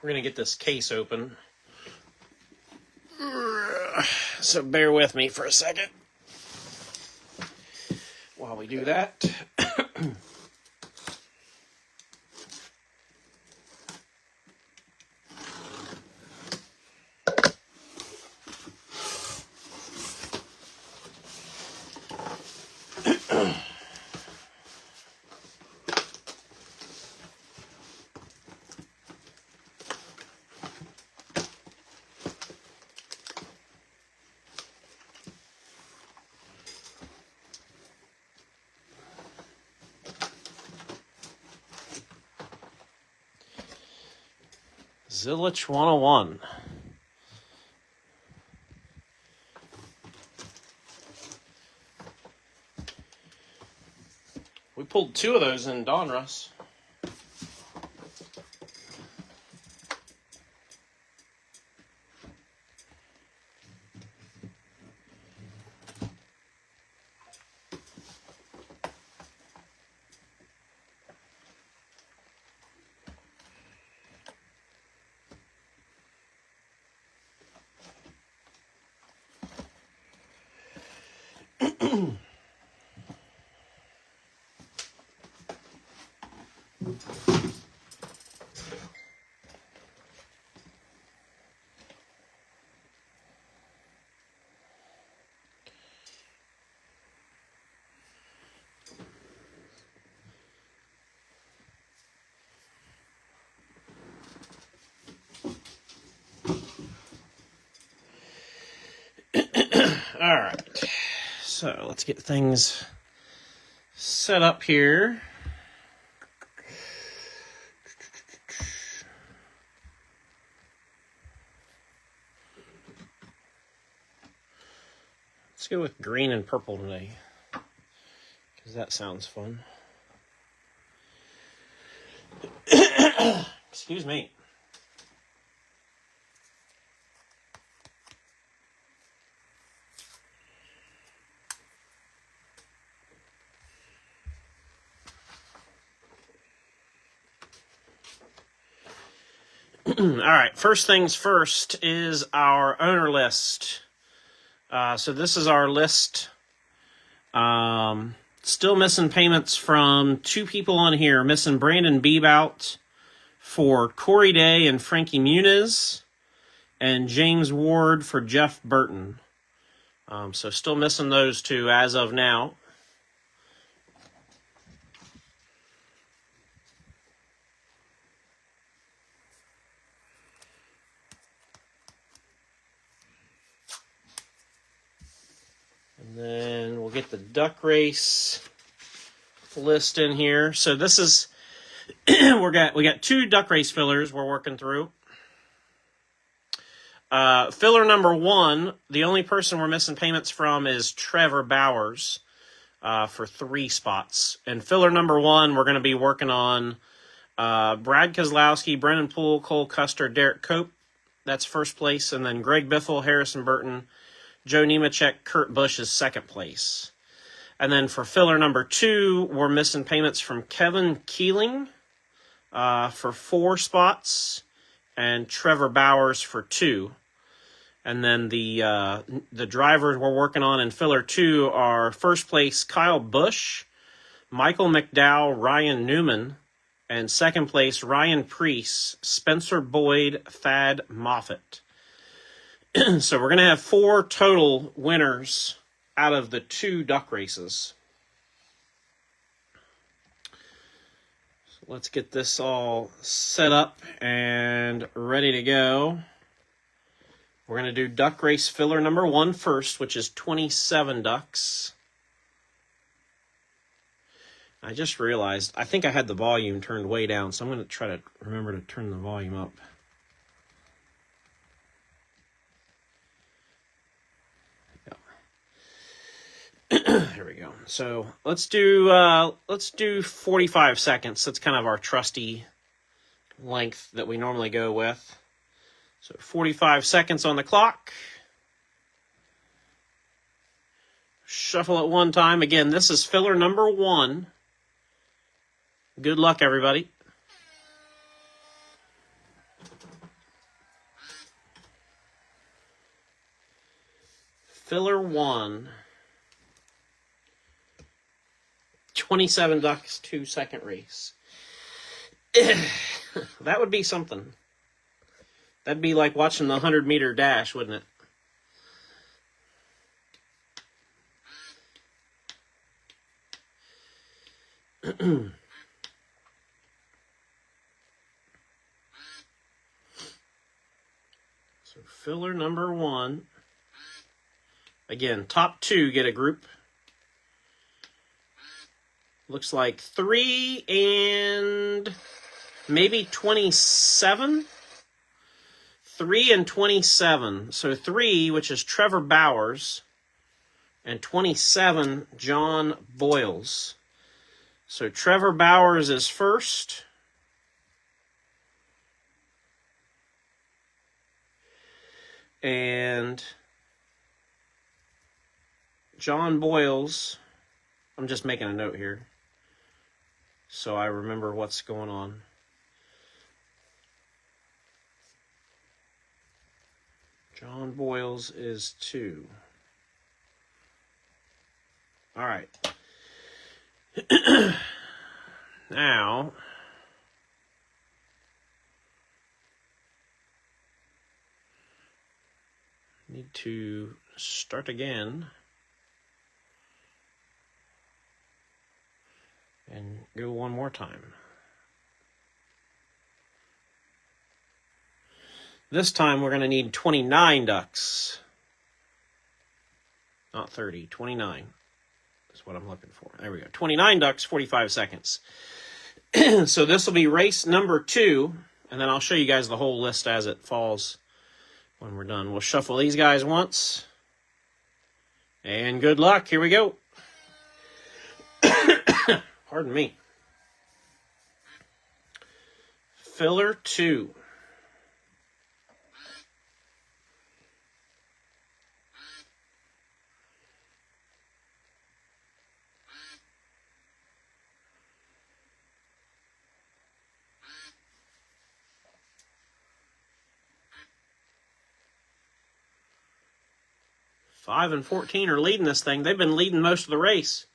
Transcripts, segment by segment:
We're going to get this case open. So bear with me for a second while we do that. Zillich 101. We pulled 2 of those in Donruss. All right, so let's get things set up here. Let's go with green and purple today, because that sounds fun. Excuse me. All right, first things first is our owner list. So this is our list. Still missing payments from 2 people on here. Missing Brandon Bebout for Corey Day and Frankie Muniz, and James Ward for Jeff Burton. So still missing those 2 as of now. And then we'll get the duck race list in here. So this is we got 2 duck race fillers we're working through. Filler number 1, the only person we're missing payments from is Trevor Bowers for 3 spots. And filler number 1, we're going to be working on Brad Kozlowski, Brennan Poole, Cole Custer, Derek Cope. That's first place. And then Greg Biffle, Harrison Burton, Joe Nemechek, Kurt Busch is second place. And then for filler number 2, we're missing payments from Kevin Keeling for 4 spots and Trevor Bowers for 2. And then the drivers we're working on in filler 2 are first place Kyle Busch, Michael McDowell, Ryan Newman, and second place Ryan Preece, Spencer Boyd, Thad Moffitt. So we're going to have 4 total winners out of the 2 duck races. So let's get this all set up and ready to go. We're going to do duck race filler number 1 first, which is 27 ducks. I just realized, I think I had the volume turned way down, so I'm going to try to remember to turn the volume up. Here we go. So let's do 45 seconds. That's kind of our trusty length that we normally go with. So 45 seconds on the clock. Shuffle it one time. Again, this is filler number 1. Good luck, everybody. filler 1. 27 ducks, 2 second race. That would be something. That'd be like watching the 100-meter dash, wouldn't it? So filler number 1. Again, top 2 get a group. Looks like 3 and maybe 27. 3 and 27. So 3, which is Trevor Bowers, and 27, John Boyles. So Trevor Bowers is first. And John Boyles, I'm just making a note here so I remember what's going on. John Boyles is 2. All right. Now, need to start again and go one more time. This time we're going to need 29 ducks. Not 30, 29 is what I'm looking for. There we go. 29 ducks, 45 seconds. So this will be race number 2, and then I'll show you guys the whole list as it falls when we're done. We'll shuffle these guys once. And good luck. Here we go. Pardon me. Filler 2. Five and 14 are leading this thing. They've been leading most of the race.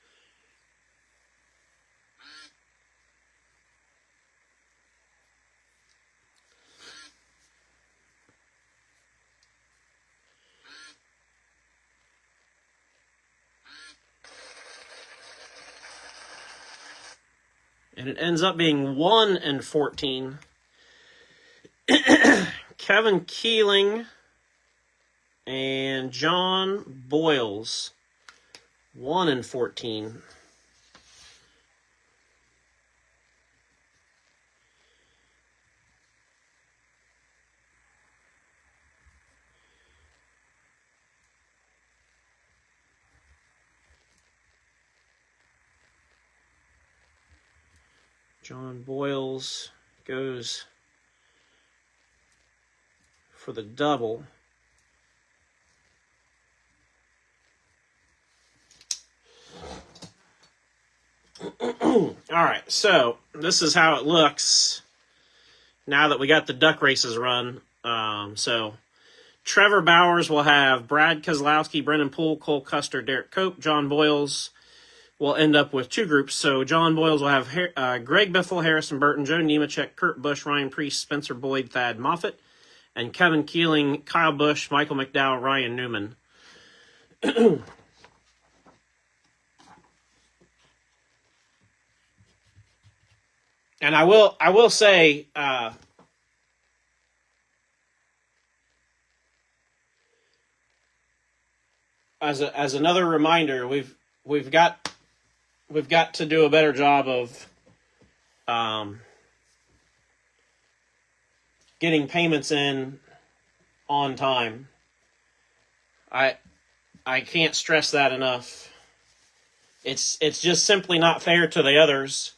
And it ends up being 1 and 14. Kevin Keeling and John Boyles, 1 and 14. John Boyles goes for the double. All right, so this is how it looks now that we got the duck races run. So Trevor Bowers will have Brad Kozlowski, Brendan Poole, Cole Custer, Derek Cope. John Boyles will end up with 2 groups. So John Boyles will have Greg Biffle, Harrison Burton, Joe Nemechek, Kurt Busch, Ryan Priest, Spencer Boyd, Thad Moffitt, and Kevin Keeling, Kyle Busch, Michael McDowell, Ryan Newman. And I will say, as another reminder, we've got to do a better job of getting payments in on time. I can't stress that enough. It's just simply not fair to the others.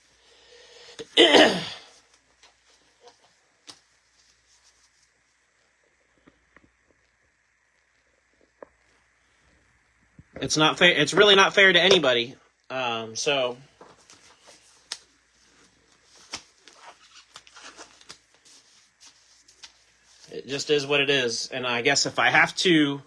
It's not fair. It's really not fair to anybody. So it just is what it is. And I guess if I have to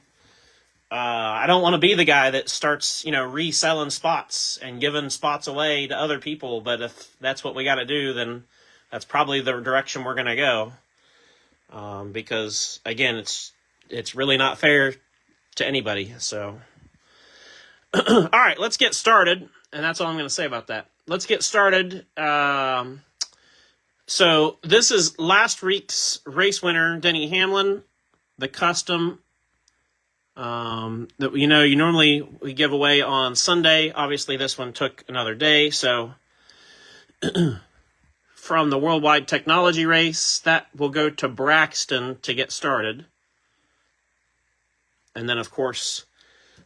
I don't want to be the guy that starts, reselling spots and giving spots away to other people. But if that's what we got to do, then that's probably the direction we're going to go. Because again, it's really not fair to anybody. So, all right, let's get started. And that's all I'm going to say about that. Let's get started. So this is last week's race winner, Denny Hamlin, the custom. That you normally we give away on Sunday. Obviously, this one took another day. So from the Worldwide Technology Race, that will go to Braxton to get started. And then, of course,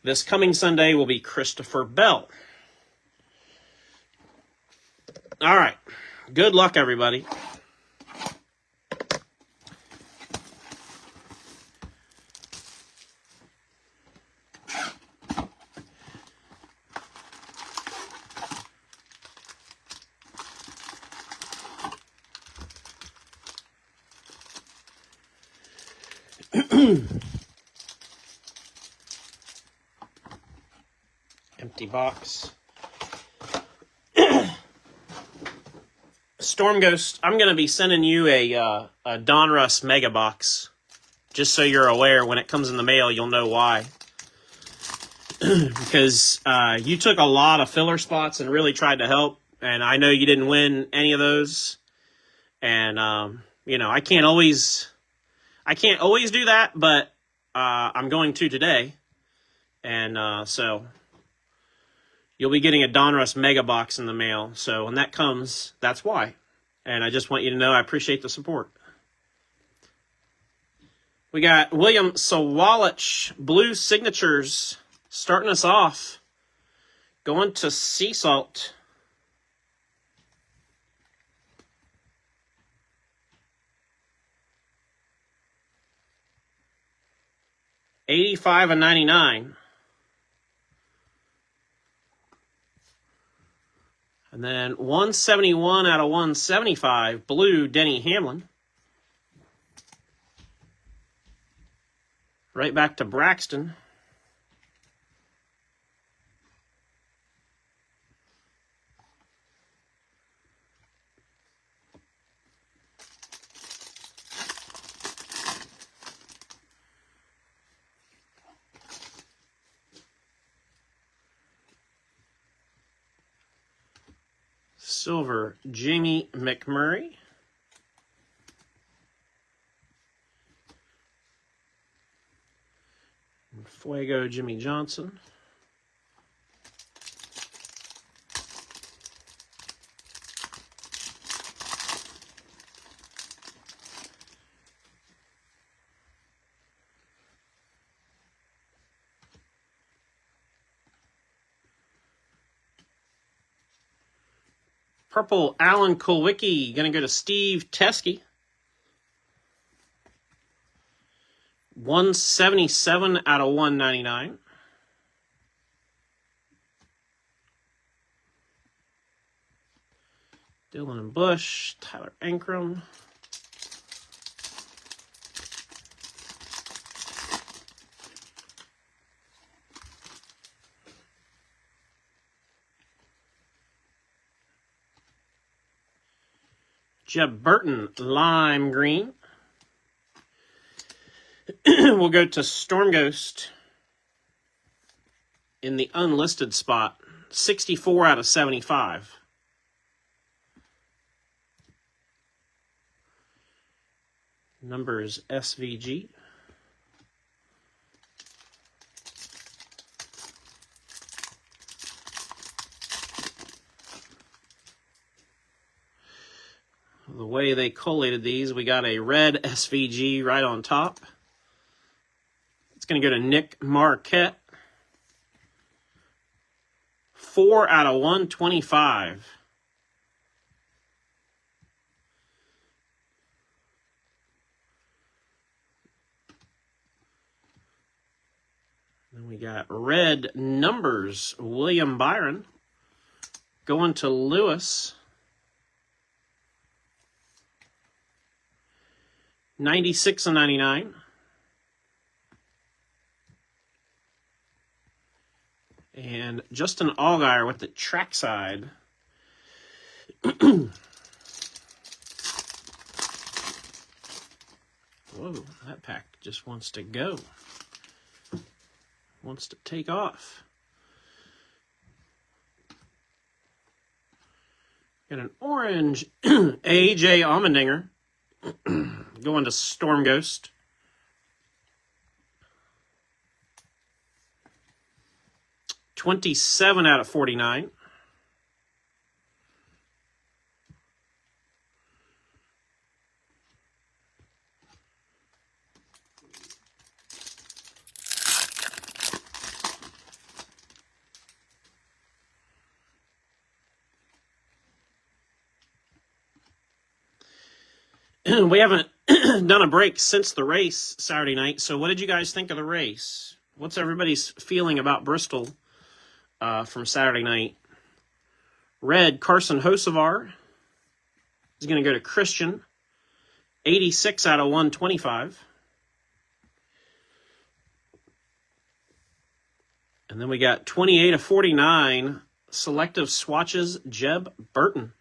this coming Sunday will be Christopher Bell. All right. Good luck, everybody. Empty box. Storm Ghost, I'm going to be sending you a Donruss Mega Box. Just so you're aware, when it comes in the mail, you'll know why. Because you took a lot of filler spots and really tried to help. And I know you didn't win any of those. And, I can't always do that, but I'm going to today. And so you'll be getting a Donruss Mega Box in the mail. So when that comes, that's why. And I just want you to know I appreciate the support. We got William Sawalich, Blue Signatures, starting us off. Going to Sea Salt. $85.99. And then 171 out of 175, blue Denny Hamlin. Right back to Braxton. Silver, Jamie McMurray. Fuego, Jimmy Johnson. Purple, Alan Kulwicki, going to go to Steve Teskey. 177 out of 199. Dylan and Bush, Tyler Ankrum. Jeb Burton, lime green. We'll go to Storm Ghost in the unlisted spot. 64 out of 75. Number is SVG. The way they collated these, we got a red SVG right on top. It's going to go to Nick Marquette. 4 out of 125. Then we got red numbers, William Byron. Going to Lewis. 96 and 99. And Justin Allgaier with the trackside. Whoa, that pack just wants to go. Wants to take off. Got an orange A.J. Allmendinger going to Storm Ghost. $27 out of 49. We haven't done a break since the race Saturday night, so what did you guys think of the race? What's everybody's feeling about Bristol from Saturday night? Red, Carson Hocevar is going to go to Christian. 86 out of 125. And then we got 28 of 49, selective swatches, Jeb Burton.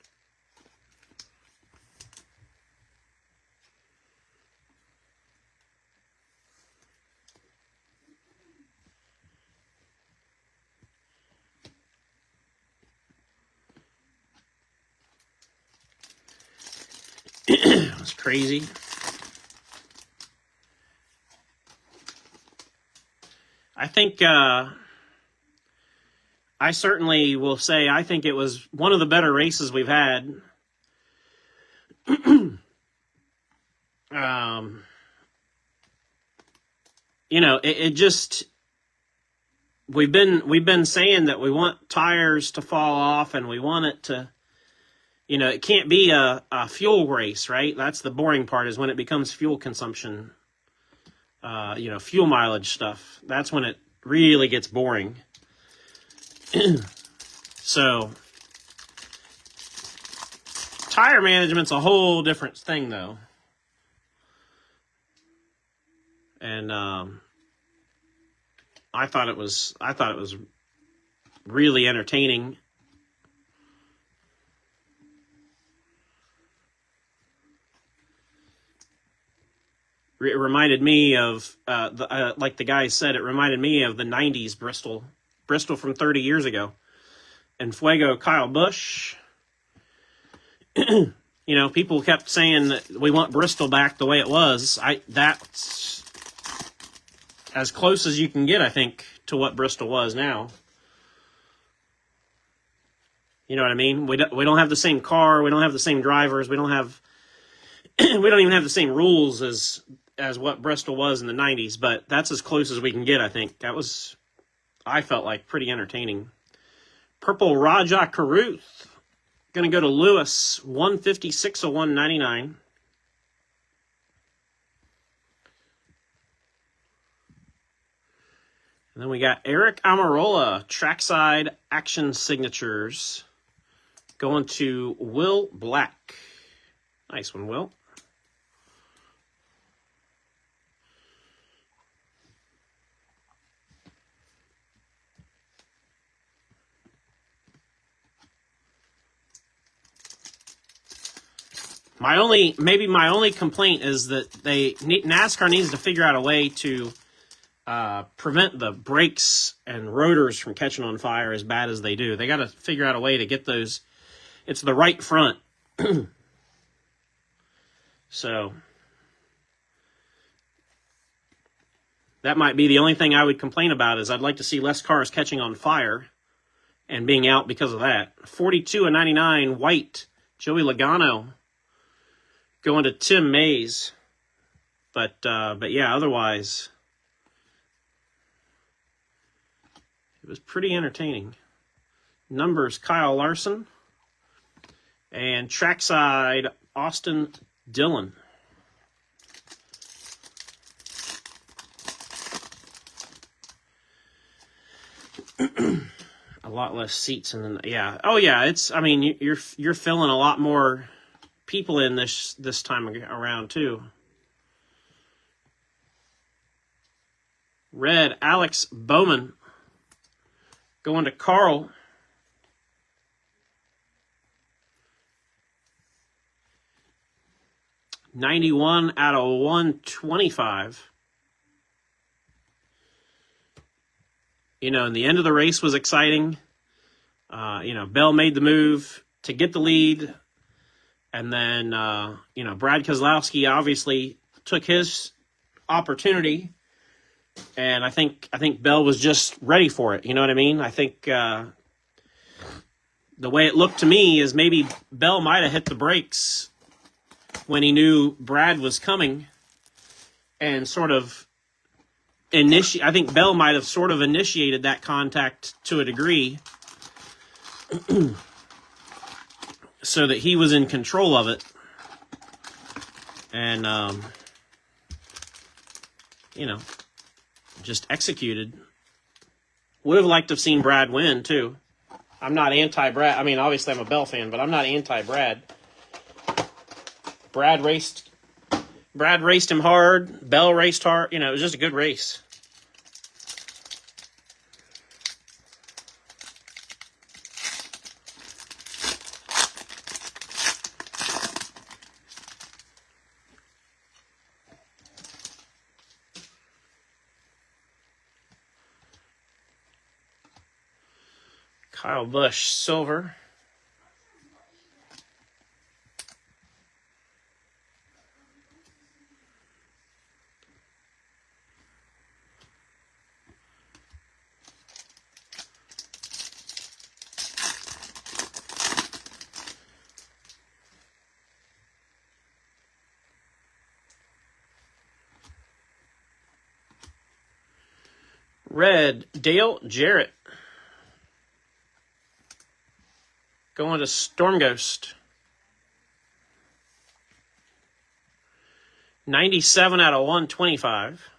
It was crazy. I think I certainly will say I think it was one of the better races we've had. You know, it just we've been saying that we want tires to fall off and we want it to, you know, it can't be a fuel race, right? That's the boring part, is when it becomes fuel consumption, you know, fuel mileage stuff. That's when it really gets boring. So, tire management's a whole different thing, though. And I thought it was really entertaining. It reminded me of, like the guy said, it reminded me of the 90s Bristol from 30 years ago. And Fuego Kyle Busch. You know, people kept saying that we want Bristol back the way it was. That's as close as you can get, I think, to what Bristol was now. You know what I mean? We don't have the same car. We don't have the same drivers. We don't even have the same rules as what Bristol was in the 90s. But that's as close as we can get, I think. That was, I felt like, pretty entertaining. Purple Raja Caruth. Going to go to Lewis. 156 of 199. And then we got Eric Amarola, trackside action signatures, going to Will Black. Nice one, Will. My only complaint is that NASCAR needs to figure out a way to prevent the brakes and rotors from catching on fire as bad as they do. They got to figure out a way to get those. It's the right front. So that might be the only thing I would complain about, is I'd like to see less cars catching on fire and being out because of that. 42 of 99, white, Joey Logano, going to Tim Mays. But yeah, otherwise, it was pretty entertaining. Numbers, Kyle Larson. And trackside, Austin Dillon. A lot less seats, and yeah. Oh yeah, it's, I mean, you're filling a lot more people in this time around too. Red, Alex Bowman Going to Carl. $91 out of $125. You know, and the end of the race was exciting. You know, Bell made the move to get the lead. And then, you know, Brad Keselowski obviously took his opportunity. And I think Bell was just ready for it. You know what I mean? I think the way it looked to me is maybe Bell might have hit the brakes when he knew Brad was coming and sort of I think Bell might have sort of initiated that contact to a degree so that he was in control of it. And, you know, just executed. Would have liked to have seen Brad win, too. I'm not anti-Brad. I mean, obviously I'm a Bell fan, but I'm not anti-Brad. Brad raced him hard. Bell raced hard. You know, it was just a good race. Kyle Busch, silver. Red, Dale Jarrett. Going to Storm Ghost. 97 out of 125.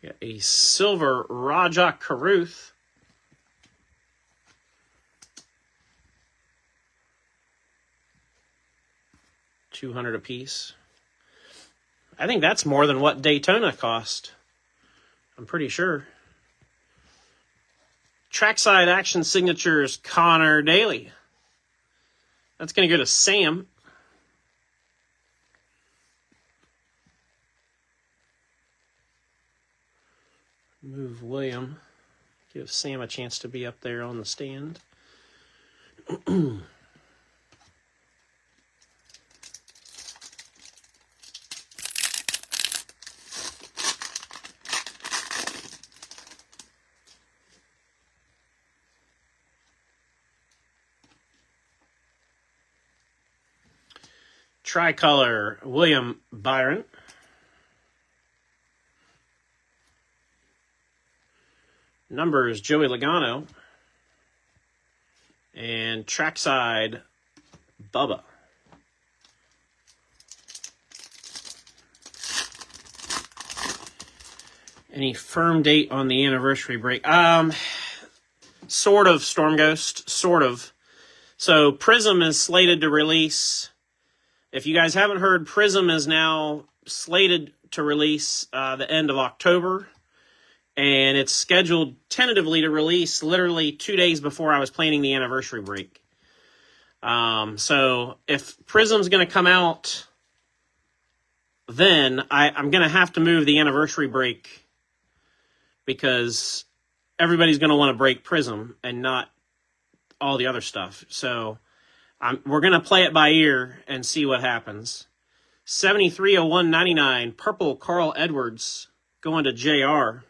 Got a silver Raja Caruth. $200 apiece. I think that's more than what Daytona cost. I'm pretty sure. Trackside Action Signatures, Connor Daly. That's going to go to Sam. Move William. Give Sam a chance to be up there on the stand. Tricolor, William Byron. Numbers, Joey Logano. And trackside, Bubba. Any firm date on the anniversary break? Sort of, Storm Ghost. Sort of. So Prism is slated to release. If you guys haven't heard, Prism is now slated to release the end of October. And it's scheduled tentatively to release literally 2 days before I was planning the anniversary break. So if Prism's going to come out, then I'm going to have to move the anniversary break because everybody's going to want to break Prism and not all the other stuff. So we're going to play it by ear and see what happens. 73/199, purple Carl Edwards going to JR.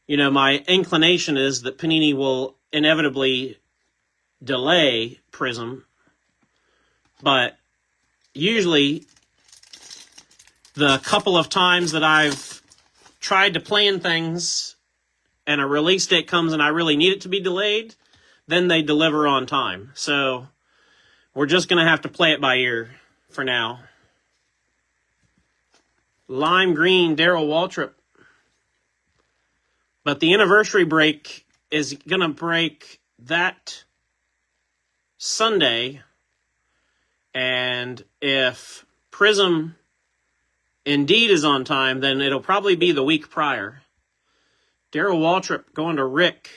You know, my inclination is that Panini will inevitably delay Prism, but usually the couple of times that I've tried to plan things and a release date comes and I really need it to be delayed, then they deliver on time. So we're just going to have to play it by ear for now. Lime green, Darryl Waltrip. But the anniversary break is going to break that Sunday. And if Prism indeed is on time, then it'll probably be the week prior. Darryl Waltrip going to Rick,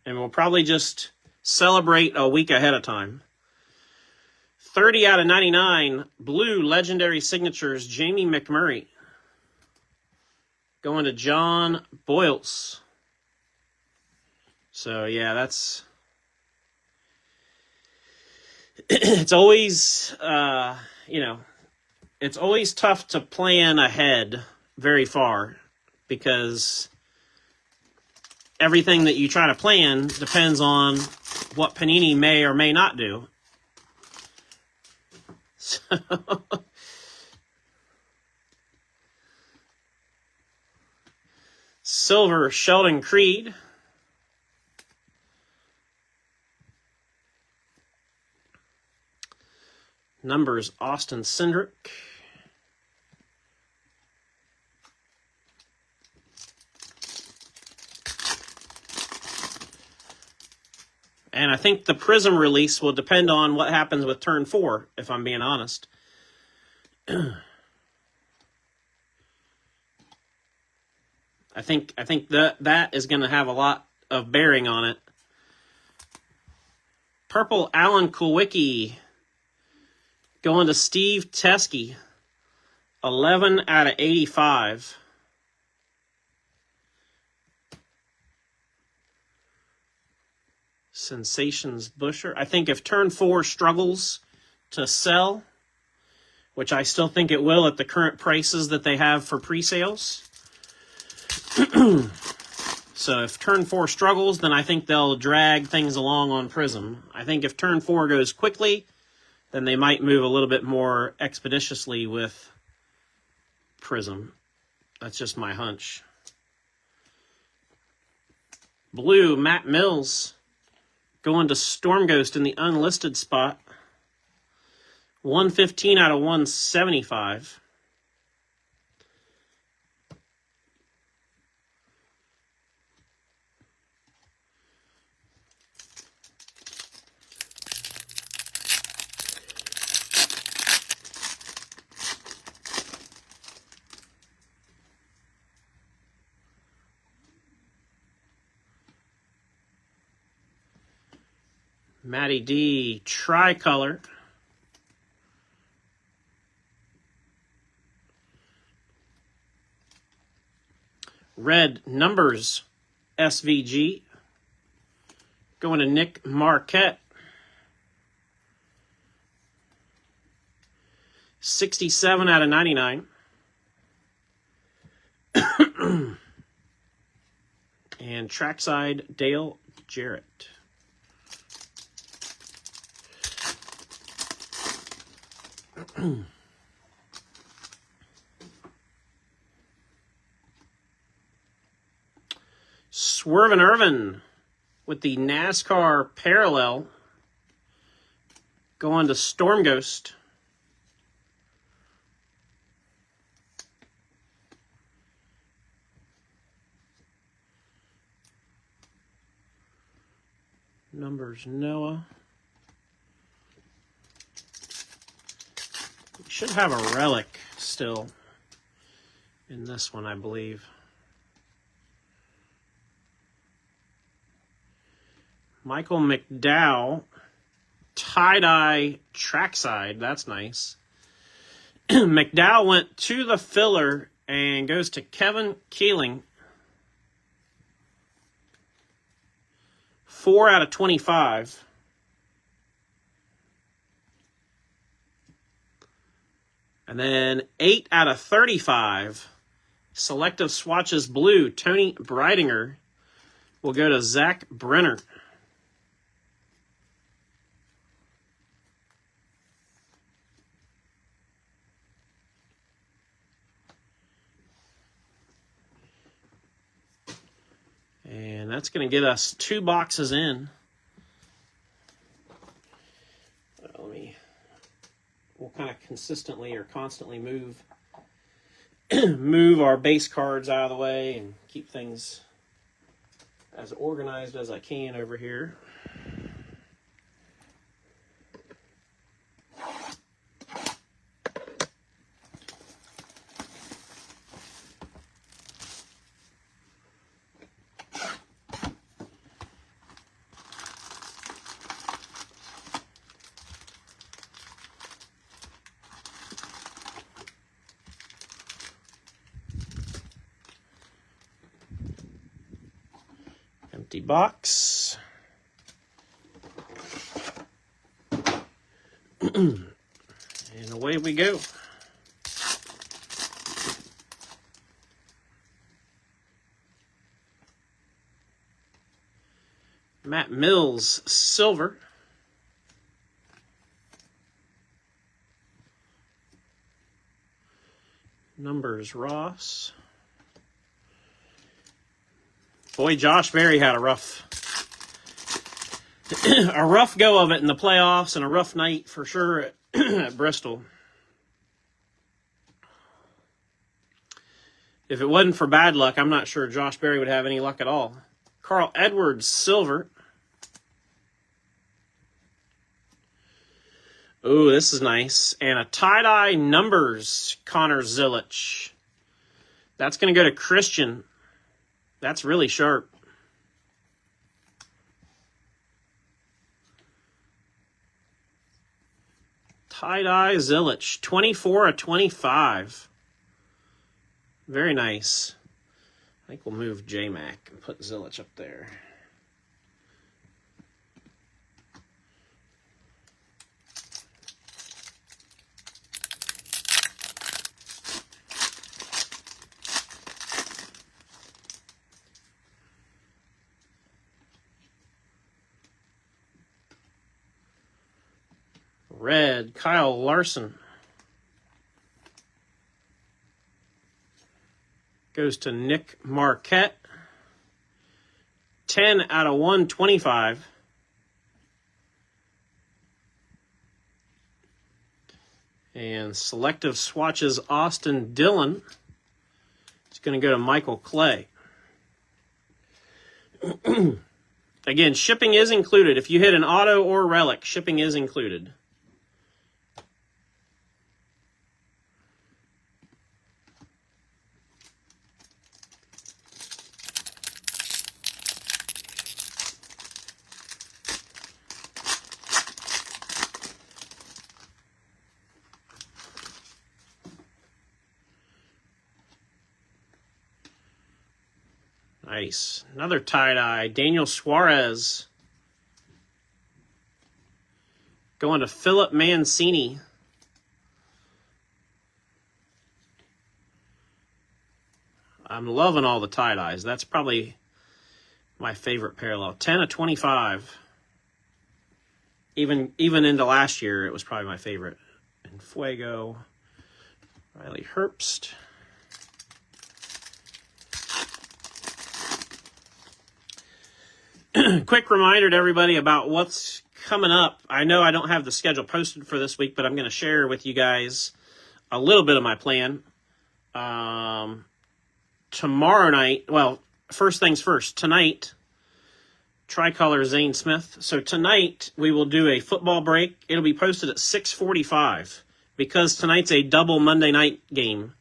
and we'll probably just celebrate a week ahead of time. 30 out of 99, blue legendary signatures, Jamie McMurray. Going to John Boyles. So, yeah, that's... It's always, it's always tough to plan ahead very far because everything that you try to plan depends on what Panini may or may not do. So, silver, Sheldon Creed. Numbers, Austin Cindric. And I think the Prism release will depend on what happens with turn 4, if I'm being honest. I think that is going to have a lot of bearing on it. Purple Alan Kulwicki going to Steve Teske. 11 out of 85. Sensations Busher. I think if turn 4 struggles to sell, which I still think it will at the current prices that they have for pre-sales. So if turn 4 struggles, then I think they'll drag things along on Prism. I think if turn 4 goes quickly, then they might move a little bit more expeditiously with Prism. That's just my hunch. Blue, Matt Mills. Going to Storm Ghost in the unlisted spot. 115 out of 175. Matty D, tricolor. Red numbers, SVG. Going to Nick Marquette. 67 out of 99. And trackside, Dale Jarrett. Swervin' Irvin with the NASCAR parallel going to Storm Ghost. Numbers Noah. We should have a relic still in this one, I believe. Michael McDowell, tie-dye trackside. That's nice. McDowell went to the filler and goes to Kevin Keeling. 4 out of 25. And then 8 out of 35. Selective swatches blue. Tony Breidinger will go to Zach Brenner. And that's going to get us 2 boxes in. We'll kind of consistently or constantly move move our base cards out of the way and keep things as organized as I can over here. Empty box. And away we go. Matt Mills, silver. Numbers, Ross. Boy, Josh Berry had a rough go of it in the playoffs and a rough night for sure at Bristol. If it wasn't for bad luck, I'm not sure Josh Berry would have any luck at all. Carl Edwards, silver. Ooh, this is nice. And a tie-dye numbers, Connor Zilic. That's going to go to Christian. That's really sharp. Tie-dye Zilic, 24/25. Very nice. I think we'll move J-Mac and put Zilic up there. Red, Kyle Larson. Goes to Nick Marquette. 10/125. And selective swatches Austin Dillon. It's going to go to Michael Clay. Again, shipping is included. If you hit an auto or relic, shipping is included. Nice. Another tie-dye. Daniel Suarez. Going to Philip Mancini. I'm loving all the tie-dyes. That's probably my favorite parallel. 10/25. Even into last year, it was probably my favorite. And Fuego. Riley Herbst. Quick reminder to everybody about what's coming up. I know I don't have the schedule posted for this week, but I'm going to share with you guys a little bit of my plan. Tomorrow night, well, first things first, tonight, Tricolor Zane Smith. So tonight we will do a football break. It'll be posted at 6:45 because tonight's a double Monday night game.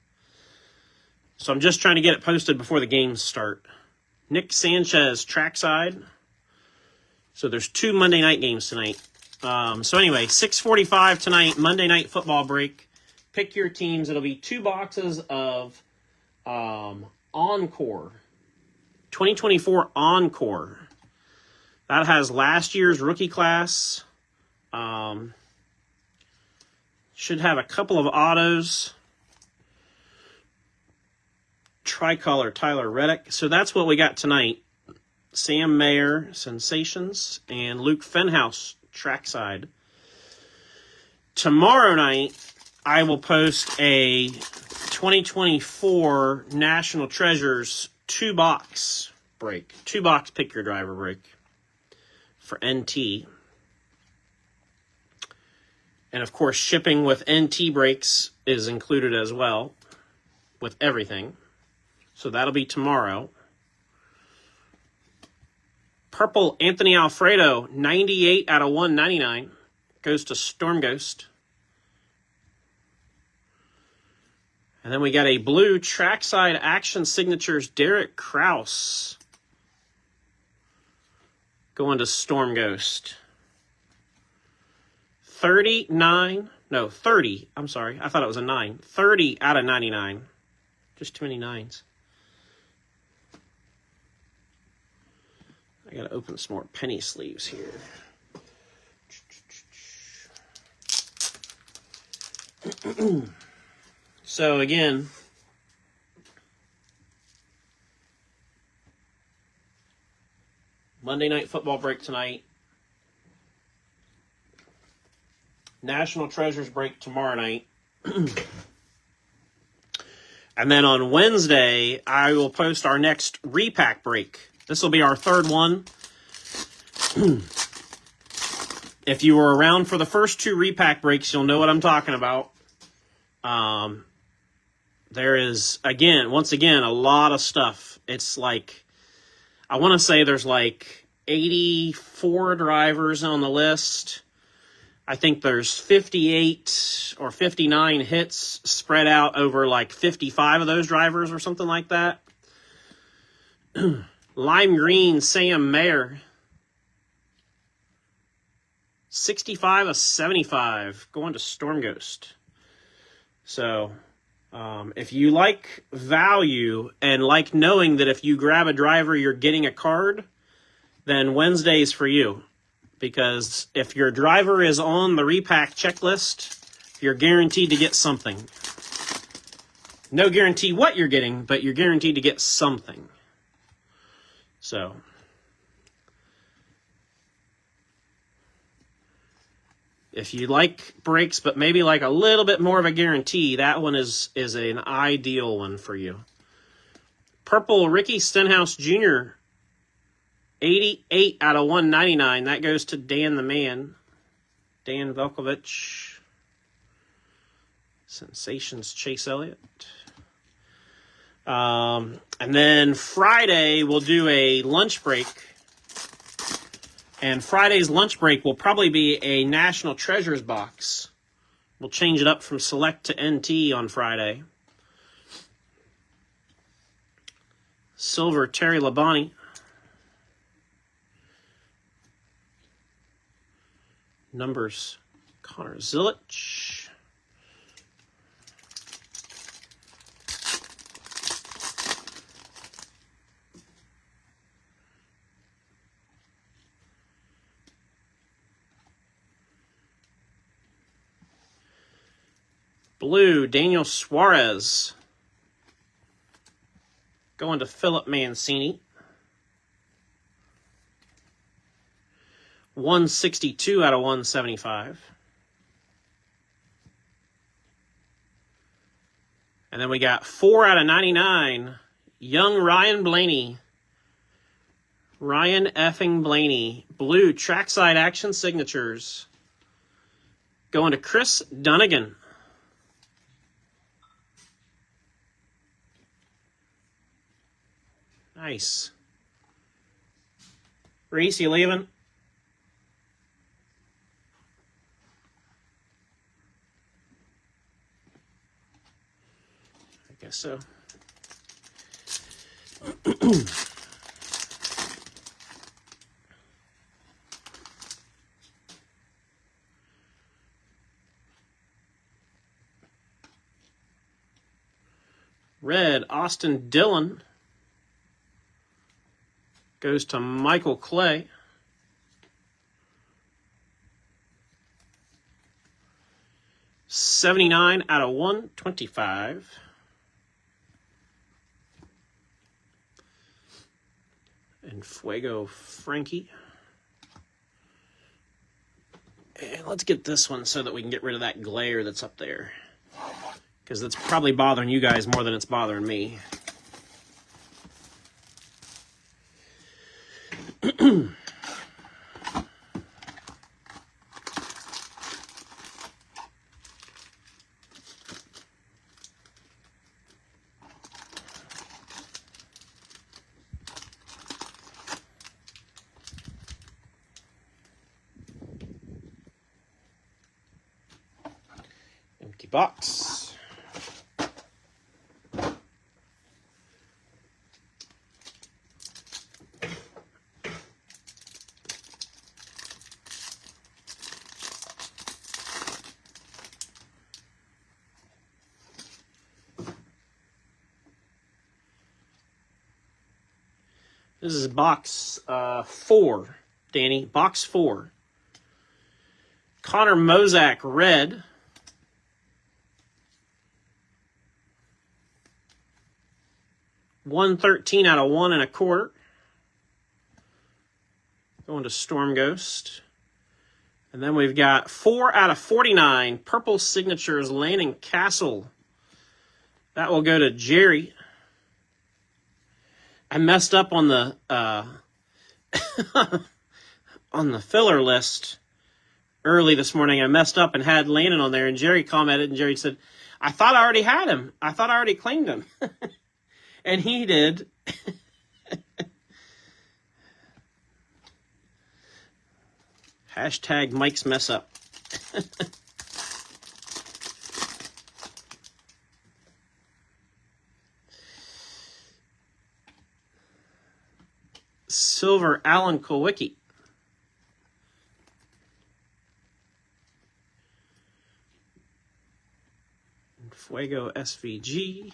So I'm just trying to get it posted before the games start. Nick Sanchez, trackside. So there's 2 Monday night games tonight. So anyway, 6:45 tonight, Monday night football break. Pick your teams. It'll be 2 boxes of Encore. 2024 Encore. That has last year's rookie class. Should have a couple of autos. Tricolor Tyler Reddick. So that's what we got tonight. Sam Mayer, Sensations, and Luke Fenhouse, Trackside. Tomorrow night, I will post a 2024 National Treasures 2-box break. 2-box pick your driver break for NT. And of course, shipping with NT breaks is included as well. with everything. So that'll be tomorrow. Purple Anthony Alfredo, 98 out of 199. Goes to Storm Ghost. And then we got a blue Trackside Action Signatures Derek Kraus. Going to Storm Ghost. 30, I'm sorry. I thought it was a 9. 30 out of 99. Just too many 9s. I got to open some more penny sleeves here. So again, Monday Night Football break tonight. National Treasures break tomorrow night. And then on Wednesday, I will post our next repack break. This will be our third one. If you were around for the first 2 repack breaks, you'll know what I'm talking about. There is, once again, a lot of stuff. It's like, I want to say there's like 84 drivers on the list. I think there's 58 or 59 hits spread out over like 55 of those drivers or something like that. Lime Green Sam Mayer. 65 of 75 going to Storm Ghost. So, if you like value and like knowing that if you grab a driver, you're getting a card, then Wednesday's for you. Because if your driver is on the repack checklist, you're guaranteed to get something. No guarantee what you're getting, but you're guaranteed to get something. So, if you like breaks, but maybe like a little bit more of a guarantee, that one is an ideal one for you. Purple Ricky Stenhouse Jr., 88 out of 199. That goes to Dan the Man. Dan Velkovich. Sensations Chase Elliott. And then Friday, we'll do a lunch break. And Friday's lunch break will probably be a National Treasures box. We'll change it up from Select to NT on Friday. Silver Terry Labonte. Numbers Connor Zilich. Blue, Daniel Suarez. Going to Philip Mancini. 162 out of 175. And then we got 4 out of 99. Young Ryan Blaney. Ryan effing Blaney. Blue, Trackside Action Signatures. Going to Chris Dunnigan. Nice. Reese, you leaving? I guess so. Red, Austin Dillon. Goes to Michael Clay. $79 out of 125. And Fuego Frankie. And let's get this one so that we can get rid of that glare that's up there. Because that's probably bothering you guys more than it's bothering me. Empty box. This is box 4, Danny. Box 4. Connor Mozak, red. $113 out of 1 1/4. Going to Storm Ghost. And then we've got 4 out of 49. Purple signatures, Lanning Castle. That will go to Jerry. I messed up on the on the filler list early this morning. I messed up and had Lanning on there, and Jerry commented, and Jerry said, I thought I already had him. I thought I already claimed him. And he did. Hashtag Mike's mess up. Silver Alan Kulwicki. Fuego SVG.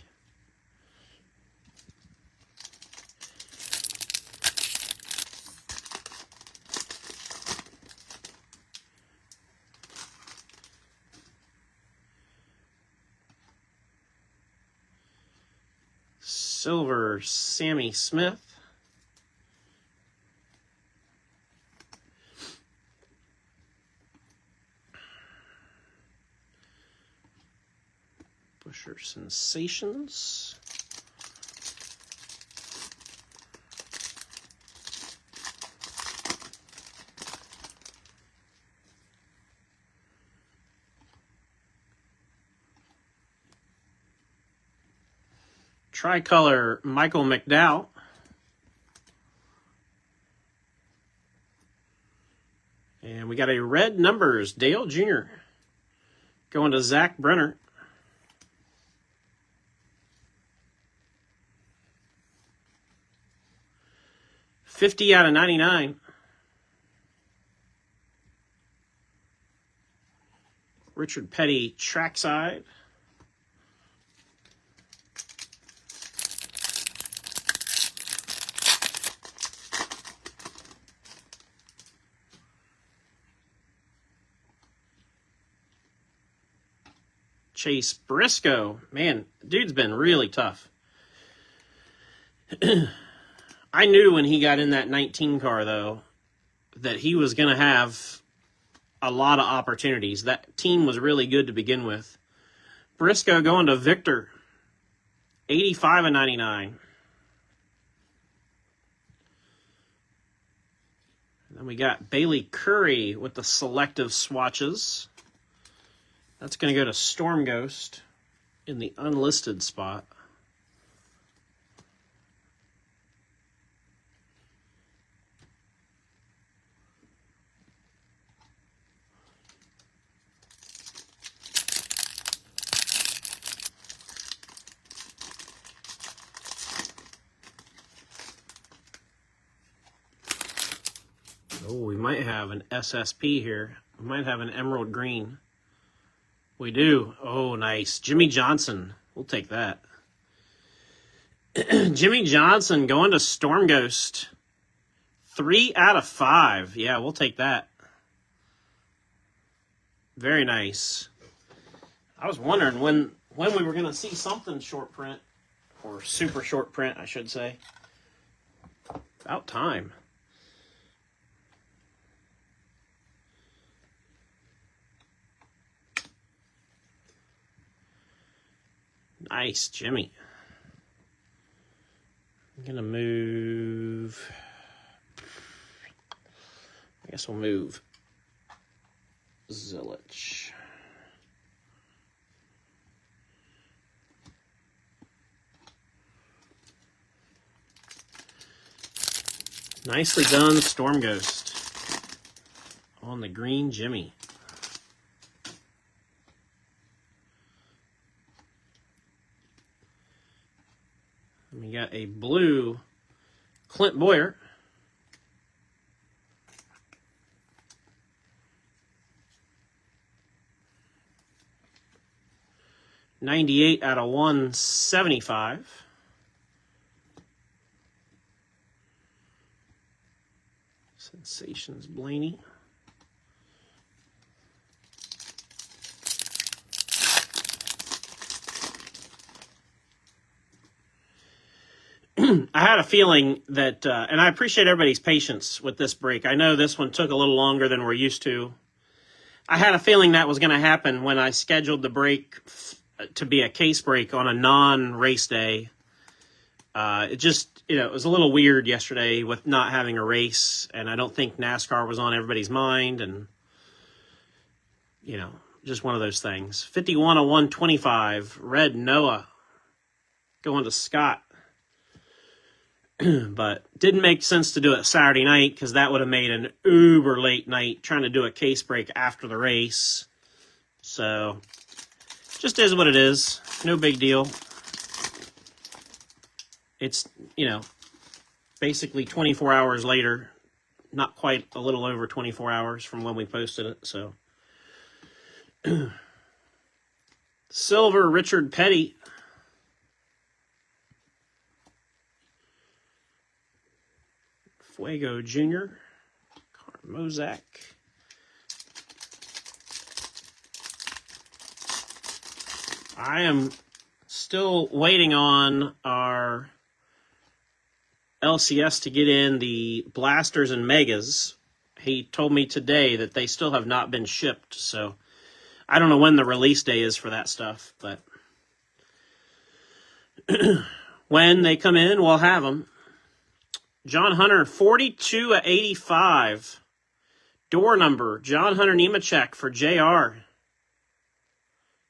Silver Sammy Smith. Busher Sensations. Tricolor Michael McDowell. And we got a red numbers Dale Jr. going to Zach Brenner. $50 out of 99. Richard Petty trackside. Chase Briscoe. Man, dude's been really tough. I knew when he got in that 19 car, though, that he was going to have a lot of opportunities. That team was really good to begin with. Briscoe going to Victor. 85 of 99. And then we got Bailey Curry with the selective swatches. That's going to go to Storm Ghost in the unlisted spot. Oh, we might have an SSP here. We might have an emerald green. We do. Oh, nice. Jimmy Johnson. We'll take that. Jimmy Johnson going to Storm Ghost. 3 out of 5. Yeah, we'll take that. Very nice. I was wondering when we were going to see something short print, or super short print, I should say. About time. Nice, Jimmy. I'm going to move. I guess we'll move Zilich. Nicely done, Storm Ghost. On the green Jimmy. We got a blue Clint Boyer. .98 out of 175. Sensations Blaney. I had a feeling that, and I appreciate everybody's patience with this break. I know this one took a little longer than we're used to. I had a feeling that was going to happen when I scheduled the break to be a case break on a non-race day. It just, it was a little weird yesterday with not having a race, and I don't think NASCAR was on everybody's mind, and, just one of those things. 51 of 125, Red Noah going to Scott. But didn't make sense to do it Saturday night because that would have made an uber late night trying to do a case break after the race. So, just is what it is. No big deal. It's, basically 24 hours later. Not quite, a little over 24 hours from when we posted it, so. Silver, Richard Petty. Fuego Jr., Mozak. I am still waiting on our LCS to get in the Blasters and Megas. He told me today that they still have not been shipped, so I don't know when the release day is for that stuff, but when they come in, we'll have them. John Hunter, 42 of 85. Door number, John Hunter Nemechek for JR.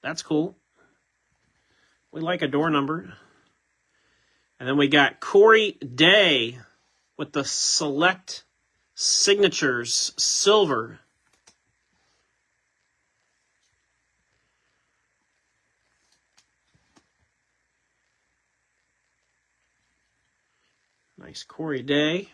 That's cool. We like a door number. And then we got Corey Day with the Select Signatures Silver. Nice Corey Day.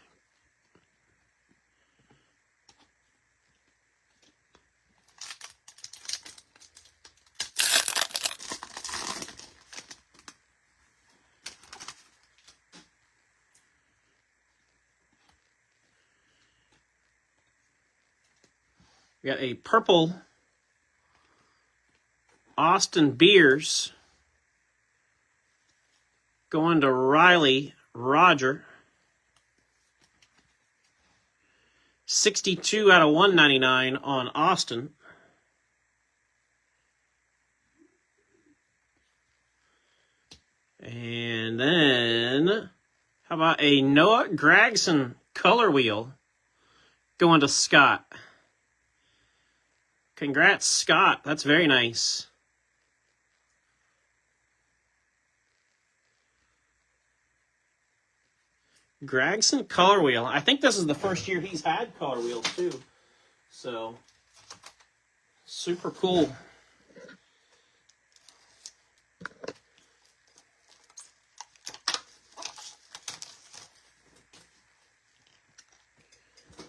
We got a purple Austin Beers going to Riley Roger. 62 out of 199 on Austin. And then, how about a Noah Gragson color wheel going to Scott? Congrats, Scott. That's very nice. Gragson color wheel. I think this is the first year he's had color wheels too. So, super cool.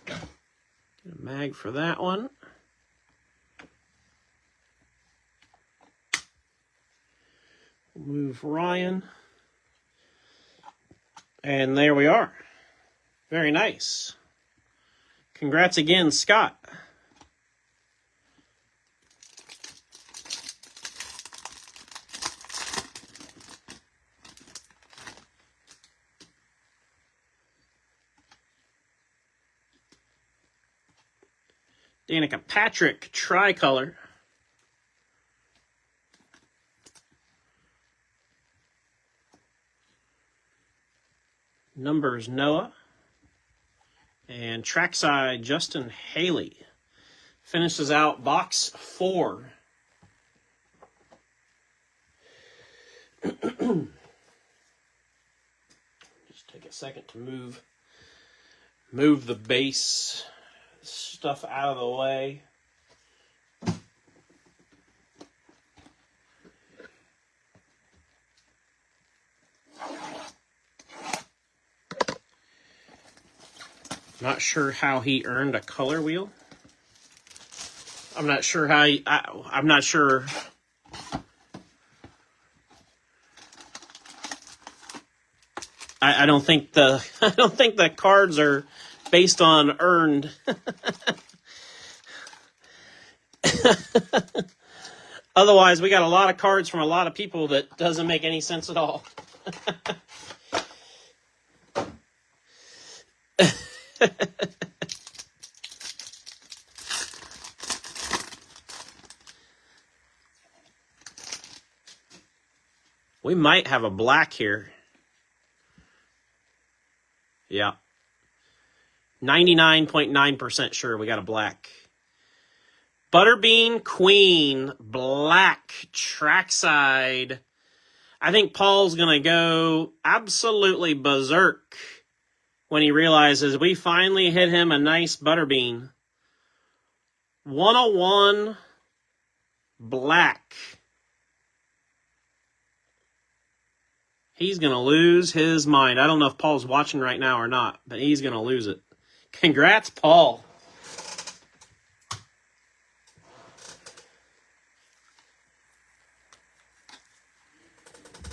Get a mag for that one. We'll move Ryan. And there we are. Very nice. Congrats again, Scott. Danica Patrick, tricolor. Numbers Noah. And trackside Justin Haley. Finishes out box 4. Just take a second to move the base stuff out of the way. Not sure how he earned a color wheel. I'm not sure how I'm not sure. I don't think the cards are based on earned. Otherwise, we got a lot of cards from a lot of people that doesn't make any sense at all. We might have a black here. Yeah. 99.9% sure we got a black. Butterbean Queen, black, trackside. I think Paul's going to go absolutely berserk when he realizes we finally hit him a nice Butterbean. 101, black. He's going to lose his mind. I don't know if Paul's watching right now or not, but he's going to lose it. Congrats, Paul.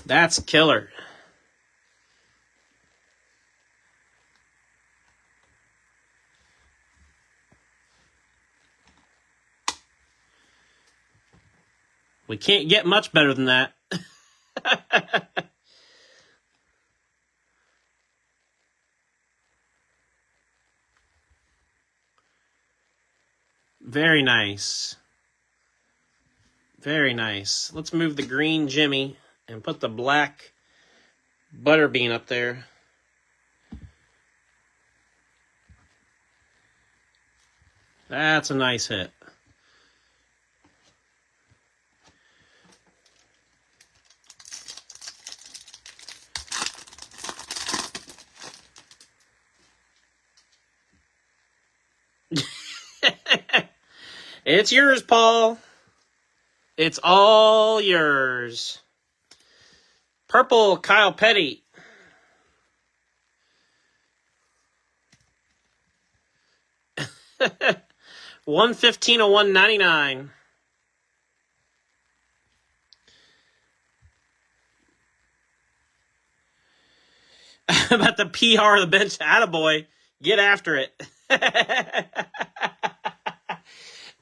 That's killer. We can't get much better than that. Very nice. Very nice. Let's move the green Jimmy and put the black Butterbean up there. That's a nice hit. It's yours, Paul. It's all yours. Purple Kyle Petty. $115 to $199. About the PR of the bench, attaboy. Get after it.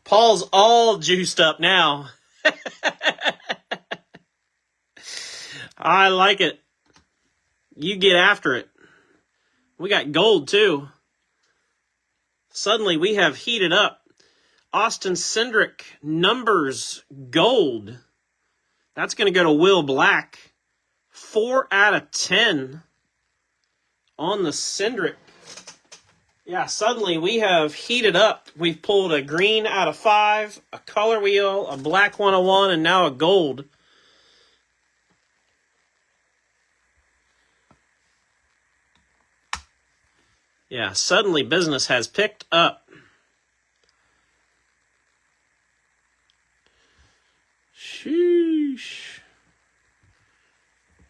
Paul's all juiced up now. I like it. You get after it. We got gold, too. Suddenly, we have heated up. Austin Cindric, numbers, gold. That's going to go to Will Black. 4 out of 10 on the Cindric. Yeah, suddenly we have heated up. We've pulled a green out of 5, a color wheel, a black 101, and now a gold. Yeah, suddenly business has picked up. Sheesh.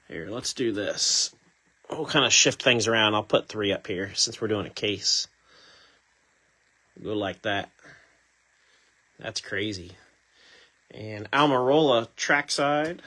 Here, let's do this. We'll kind of shift things around. I'll put 3 up here since we're doing a case. Go like that. That's crazy. And Almirola trackside.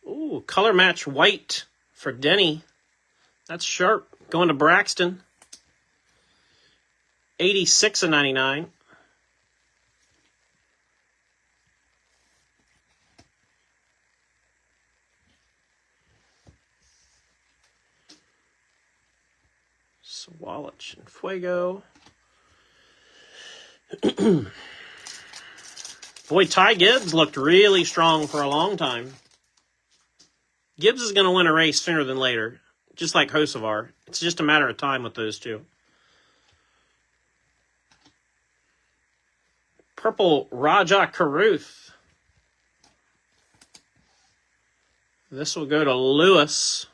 Ooh, color match white for Denny. That's sharp. Going to Braxton. 86 of 99. Swalich and Fuego. Boy, Ty Gibbs looked really strong for a long time. Gibbs is going to win a race sooner than later, just like Hocevar. It's just a matter of time with those two. Purple Raja Caruth. This will go to Lewis.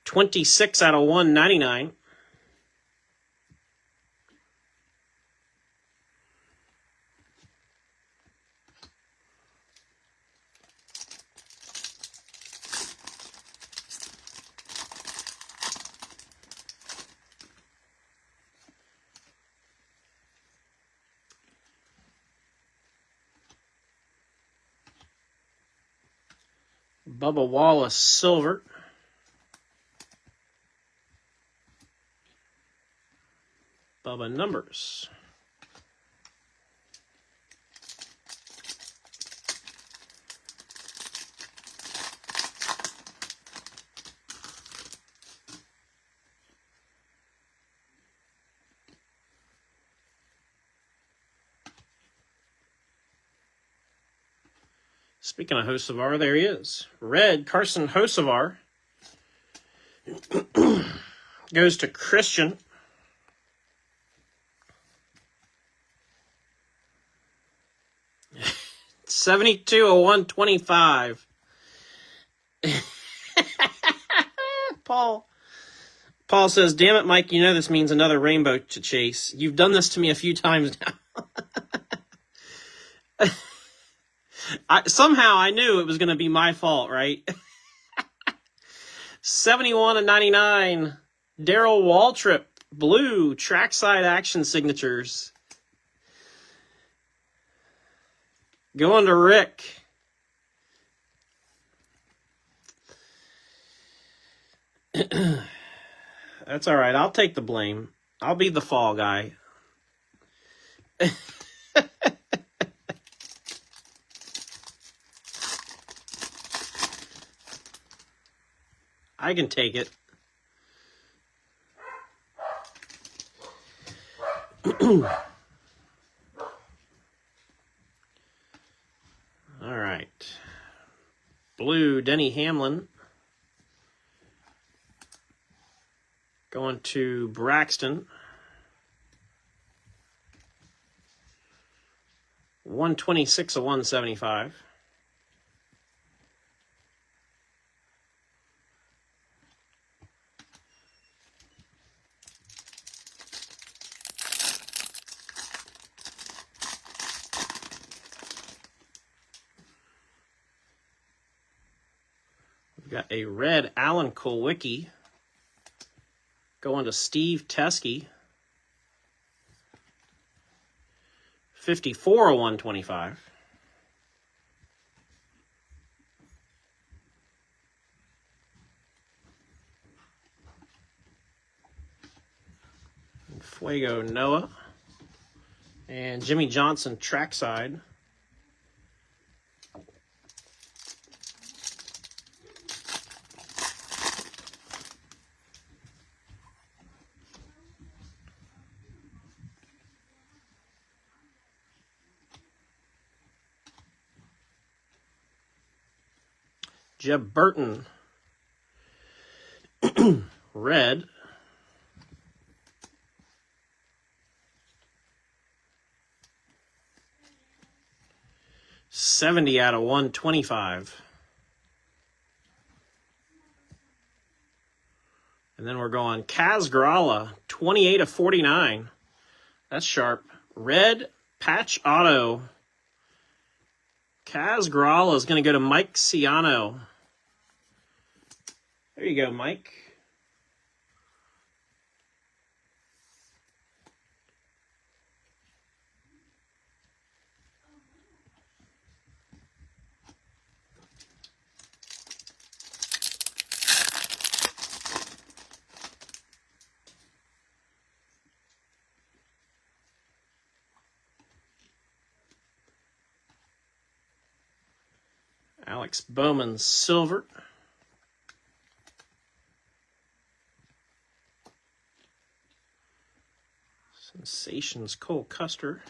26 out of 199. Bubba Wallace, silver. Bubba numbers. Speaking of Hocevar, there he is. Red, Carson Hocevar. Goes to Christian. $72 of 125. Paul says, damn it, Mike, you know this means another rainbow to chase. You've done this to me a few times now. Somehow I knew it was going to be my fault, right? 71 of 99. Daryl Waltrip, blue, trackside action signatures. Going to Rick. That's all right. I'll take the blame. I'll be the fall guy. I can take it. All right. Blue, Denny Hamlin. Going to Braxton. 126 of 175. We've got a red Alan Kulwicki going to Steve Teskey. 54 of 125. Fuego Noah. And Jimmy Johnson trackside. Jeb Burton, red. $70 out of 125. And then we're going Kaz Gralla, 28 of 49. That's sharp. Red patch auto. Kaz Gralla is going to go to Mike Ciano. There you go, Mike. Alex Bowman, silver. Sensations, Cole Custer.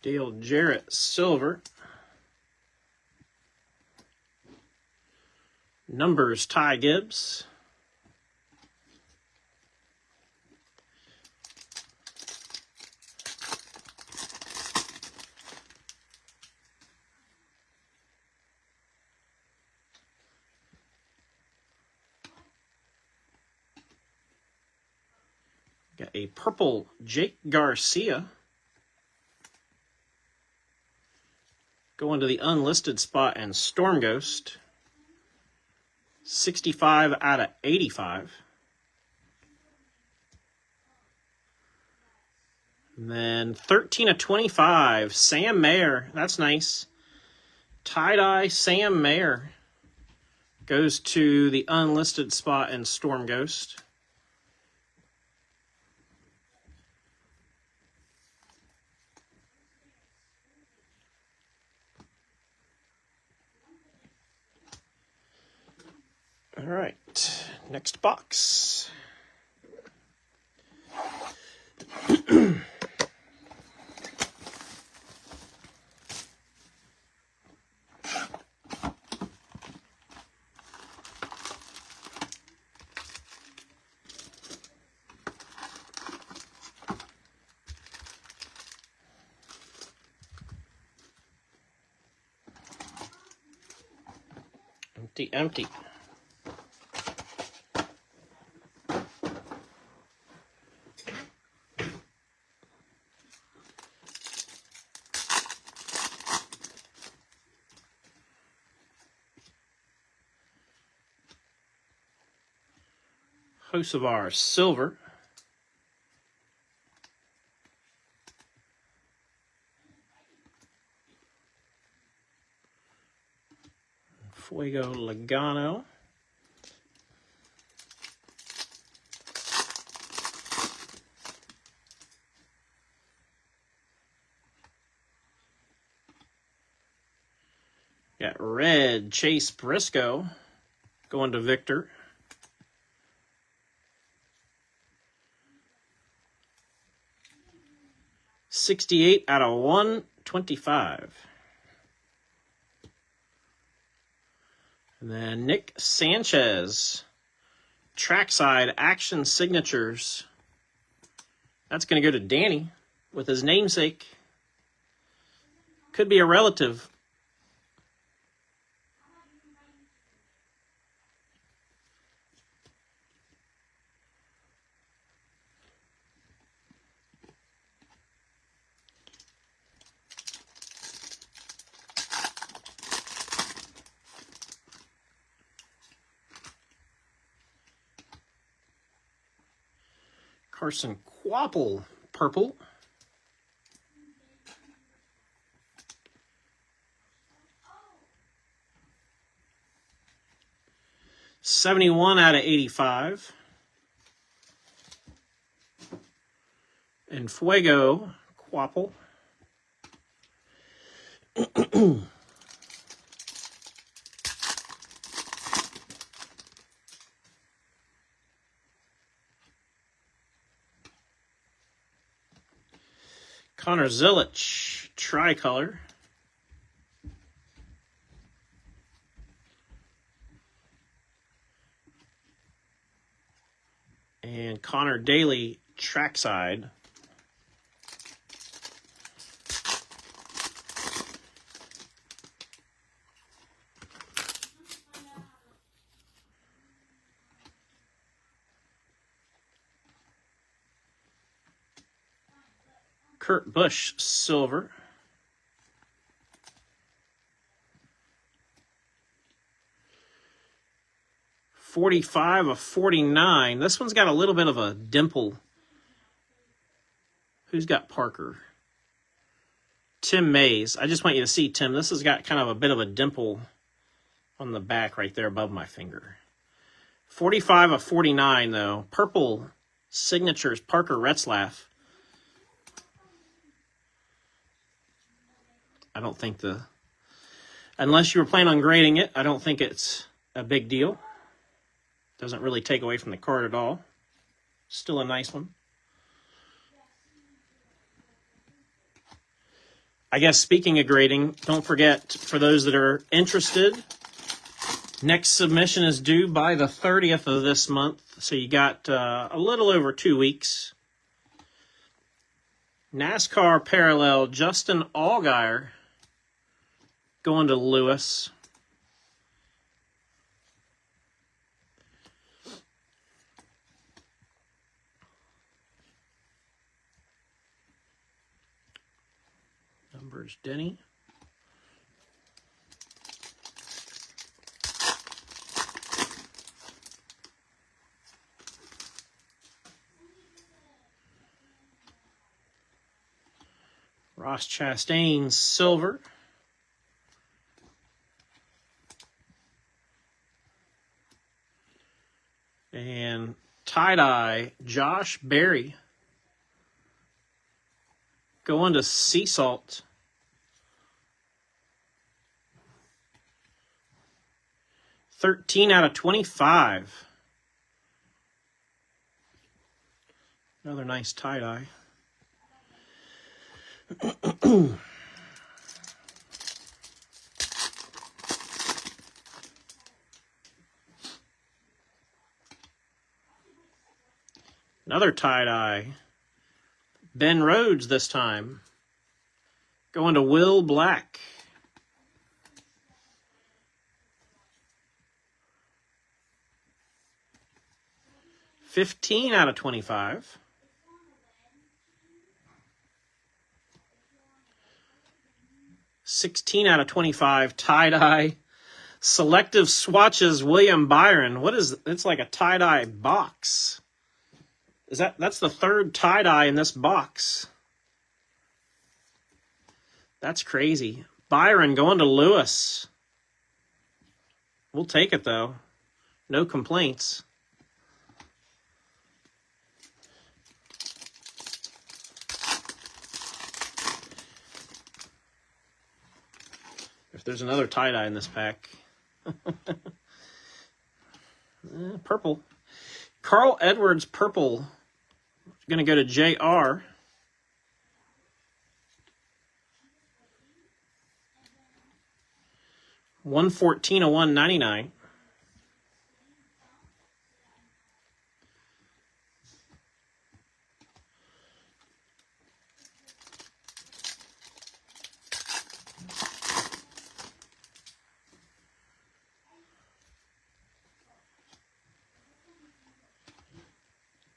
Dale Jarrett, silver. Numbers, Ty Gibbs. Got a purple Jake Garcia. Going to the unlisted spot and Storm Ghost. 65 out of 85. And then 13 of 25, Sam Mayer. That's nice. Tie-dye Sam Mayer goes to the unlisted spot and Storm Ghost. All right, next box. Empty, empty. Hocevar silver. Fuego Logano. Got red Chase Briscoe going to Victor. $68 out of 125. And then Nick Sanchez, trackside action signatures. That's going to go to Danny with his namesake. Could be a relative. Carson Quapple, purple. $71 out of 85. And Fuego Quapple. Connor Zilic, tricolor. And Connor Daly, trackside. Kurt Busch, silver. $45 of 49. This one's got a little bit of a dimple. Who's got Parker? Tim Mays. I just want you to see, Tim, this has got kind of a bit of a dimple on the back right there above my finger. 45 of 49, though. Purple signatures, Parker Retzlaff. I don't think unless you were planning on grading it, I don't think it's a big deal. Doesn't really take away from the card at all. Still a nice one. I guess speaking of grading, don't forget, for those that are interested, Next submission is due by the 30th of this month, so you got a little over 2 weeks. NASCAR parallel, Justin Allgaier going to Lewis. Numbers Denny. Ross Chastain, silver. And tie-dye, Josh Berry. Going to Sea Salt. $13 out of $25. Another nice tie-dye. Another tie-dye. Ben Rhodes this time. Going to Will Black. $15 out of $25. $16 out of $25. Tie-dye. Selective Swatches, William Byron. What is, it's like a tie-dye box. That's the third tie-dye in this box. That's crazy. Byron going to Lewis. We'll take it, though. No complaints. If there's another tie-dye in this pack. Purple. Carl Edwards, purple. Going to go to JR. $114 of $199.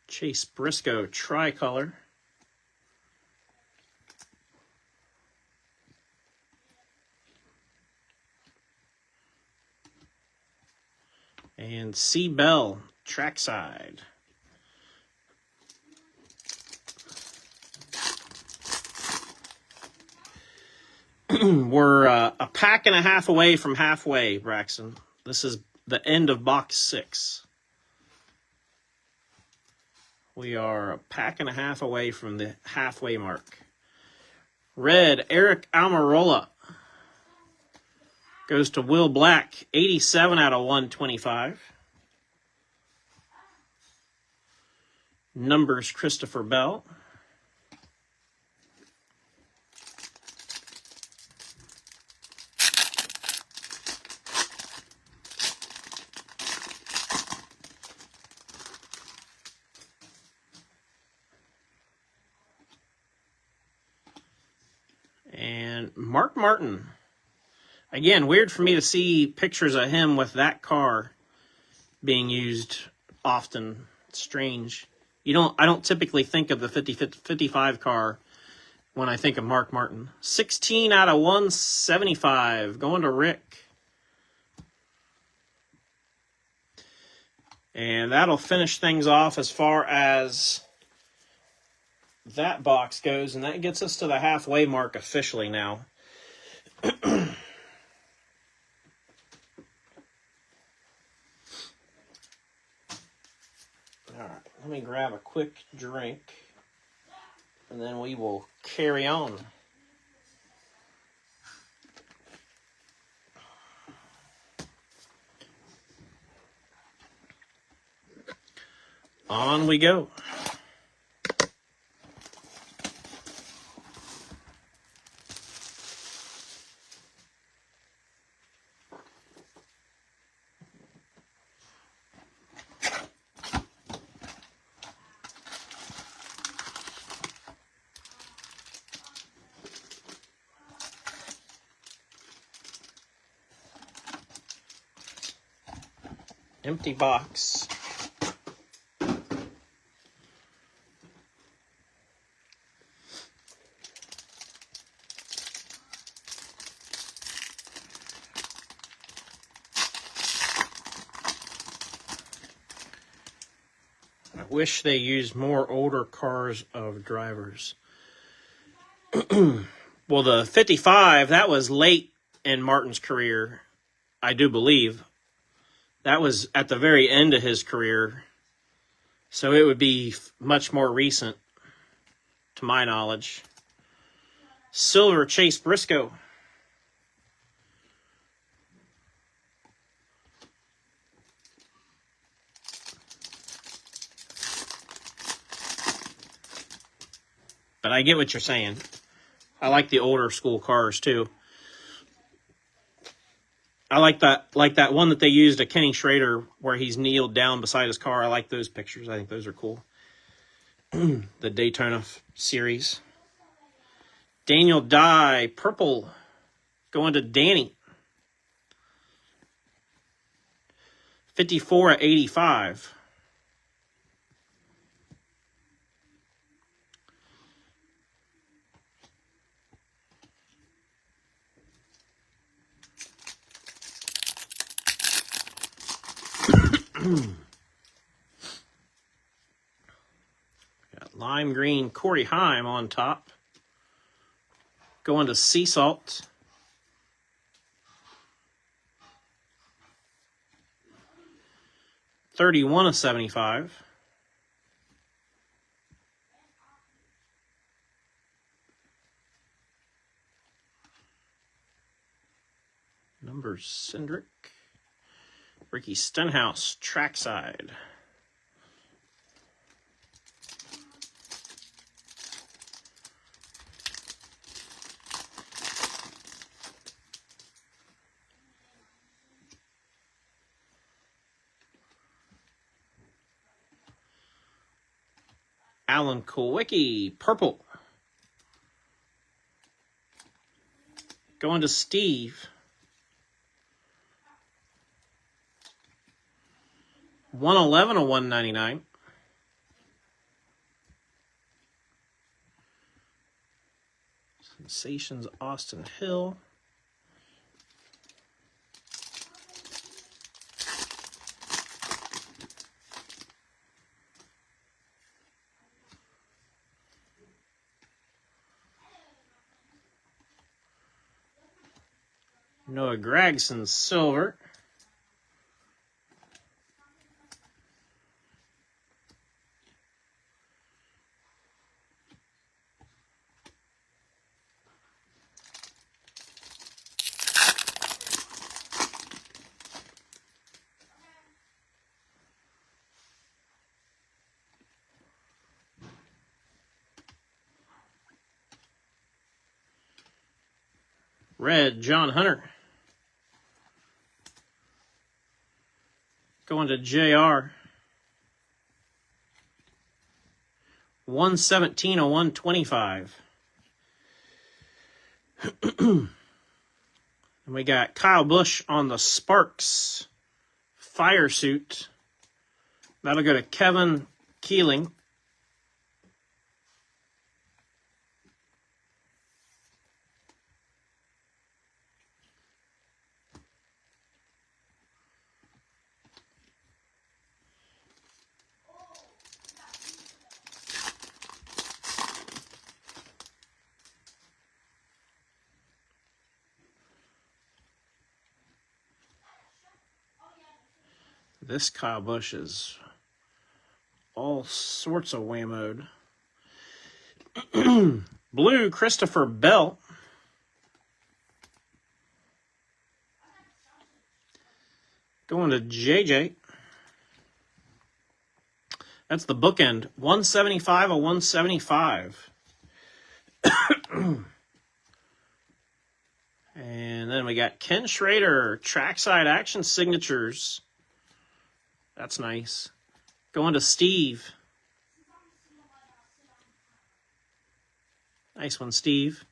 Chase Briscoe, tricolor. And C. Bell, trackside. We're a pack and a half away from halfway, Braxton. This is the end of box 6. We are a pack and a half away from the halfway mark. Red, Eric Almirola. Goes to Will Black, 87 out of 125. Numbers, Christopher Bell. And Mark Martin. Again, weird for me to see pictures of him with that car being used often. Strange. I don't typically think of the 55 car when I think of Mark Martin. 16 out of 175. Going to Rick. And that'll finish things off as far as that box goes, and that gets us to the halfway mark officially now. All right, let me grab a quick drink, and then we will carry on. On we go. Empty box. I wish they used more older cars of drivers. Well, the 55, that was late in Martin's career, I do believe. That was at the very end of his career. So it would be much more recent, to my knowledge. Silver Chase Briscoe. But I get what you're saying. I like the older school cars too. I like that one that they used at Kenny Schrader where he's kneeled down beside his car. I like those pictures. I think those are cool. The Daytona series. Daniel Dye, purple, going to Danny. 54 at 85. Got lime green Corey Heim on top. Going to Sea Salt. $31 of 75. Numbers Cindric. Ricky Stenhouse, trackside. Alan Kulwicki, purple. Going to Steve. 111 of 199. Sensations Austin Hill. Noah Gragson, silver. Red, John Hunter. Going to JR. 117 of 125. And we got Kyle Busch on the Sparks fire suit. That'll go to Kevin Keeling. This Kyle Busch is all sorts of whammoed. Blue Christopher Bell. Going to JJ. That's the bookend. 175 of 175. And then we got Ken Schrader, trackside action signatures. That's nice. Going to Steve. Nice one, Steve.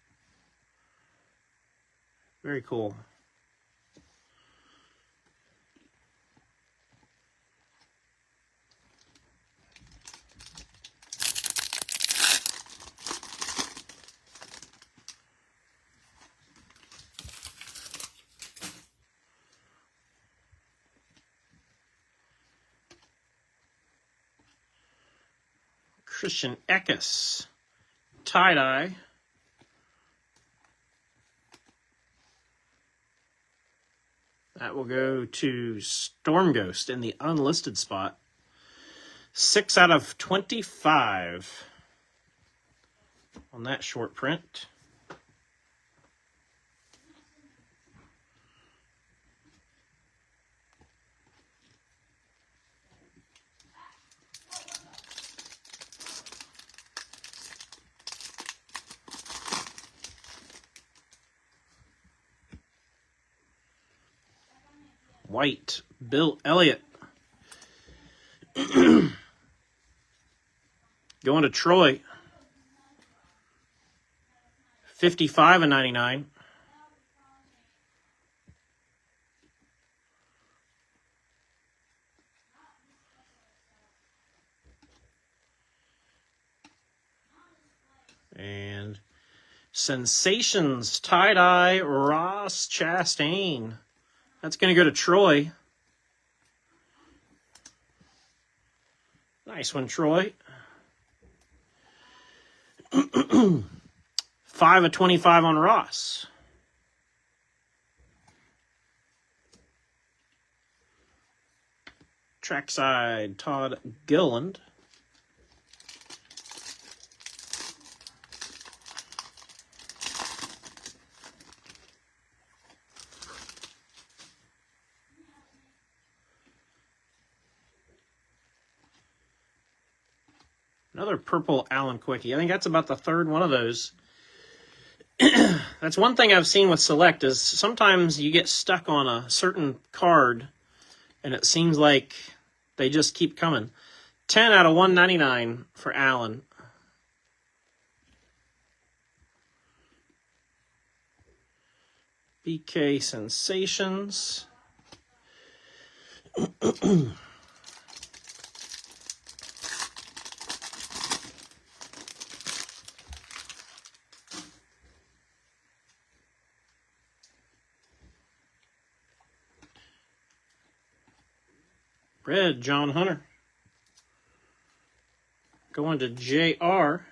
Very cool. Christian Eckes, tie-dye. That will go to Storm Ghost in the unlisted spot. 6 out of 25 on that short print. White, Bill Elliott. Going to Troy. 55 and 99. And Sensations, tie-dye, Ross Chastain. That's going to go to Troy. Nice one, Troy. 5 of 25 on Ross. Trackside, Todd Gilliland. Another purple Allen Quickie. I think that's about the third one of those. That's one thing I've seen with Select is sometimes you get stuck on a certain card and it seems like they just keep coming. 10 out of 199 for Allen. BK Sensations. Red, John Hunter. Going to JR.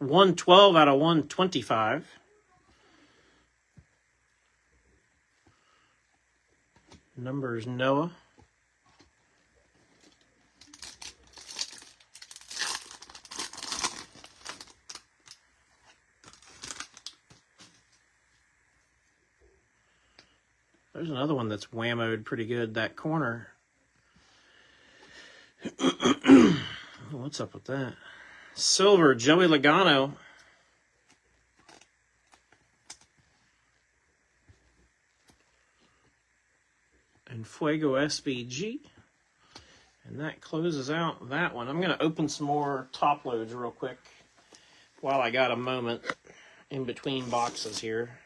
$112 out of 125. Numbers Noah. There's another one that's whammoed pretty good, that corner. What's up with that? Silver, Joey Logano. And Fuego SBG. And that closes out that one. I'm going to open some more top loads real quick while I got a moment in between boxes here.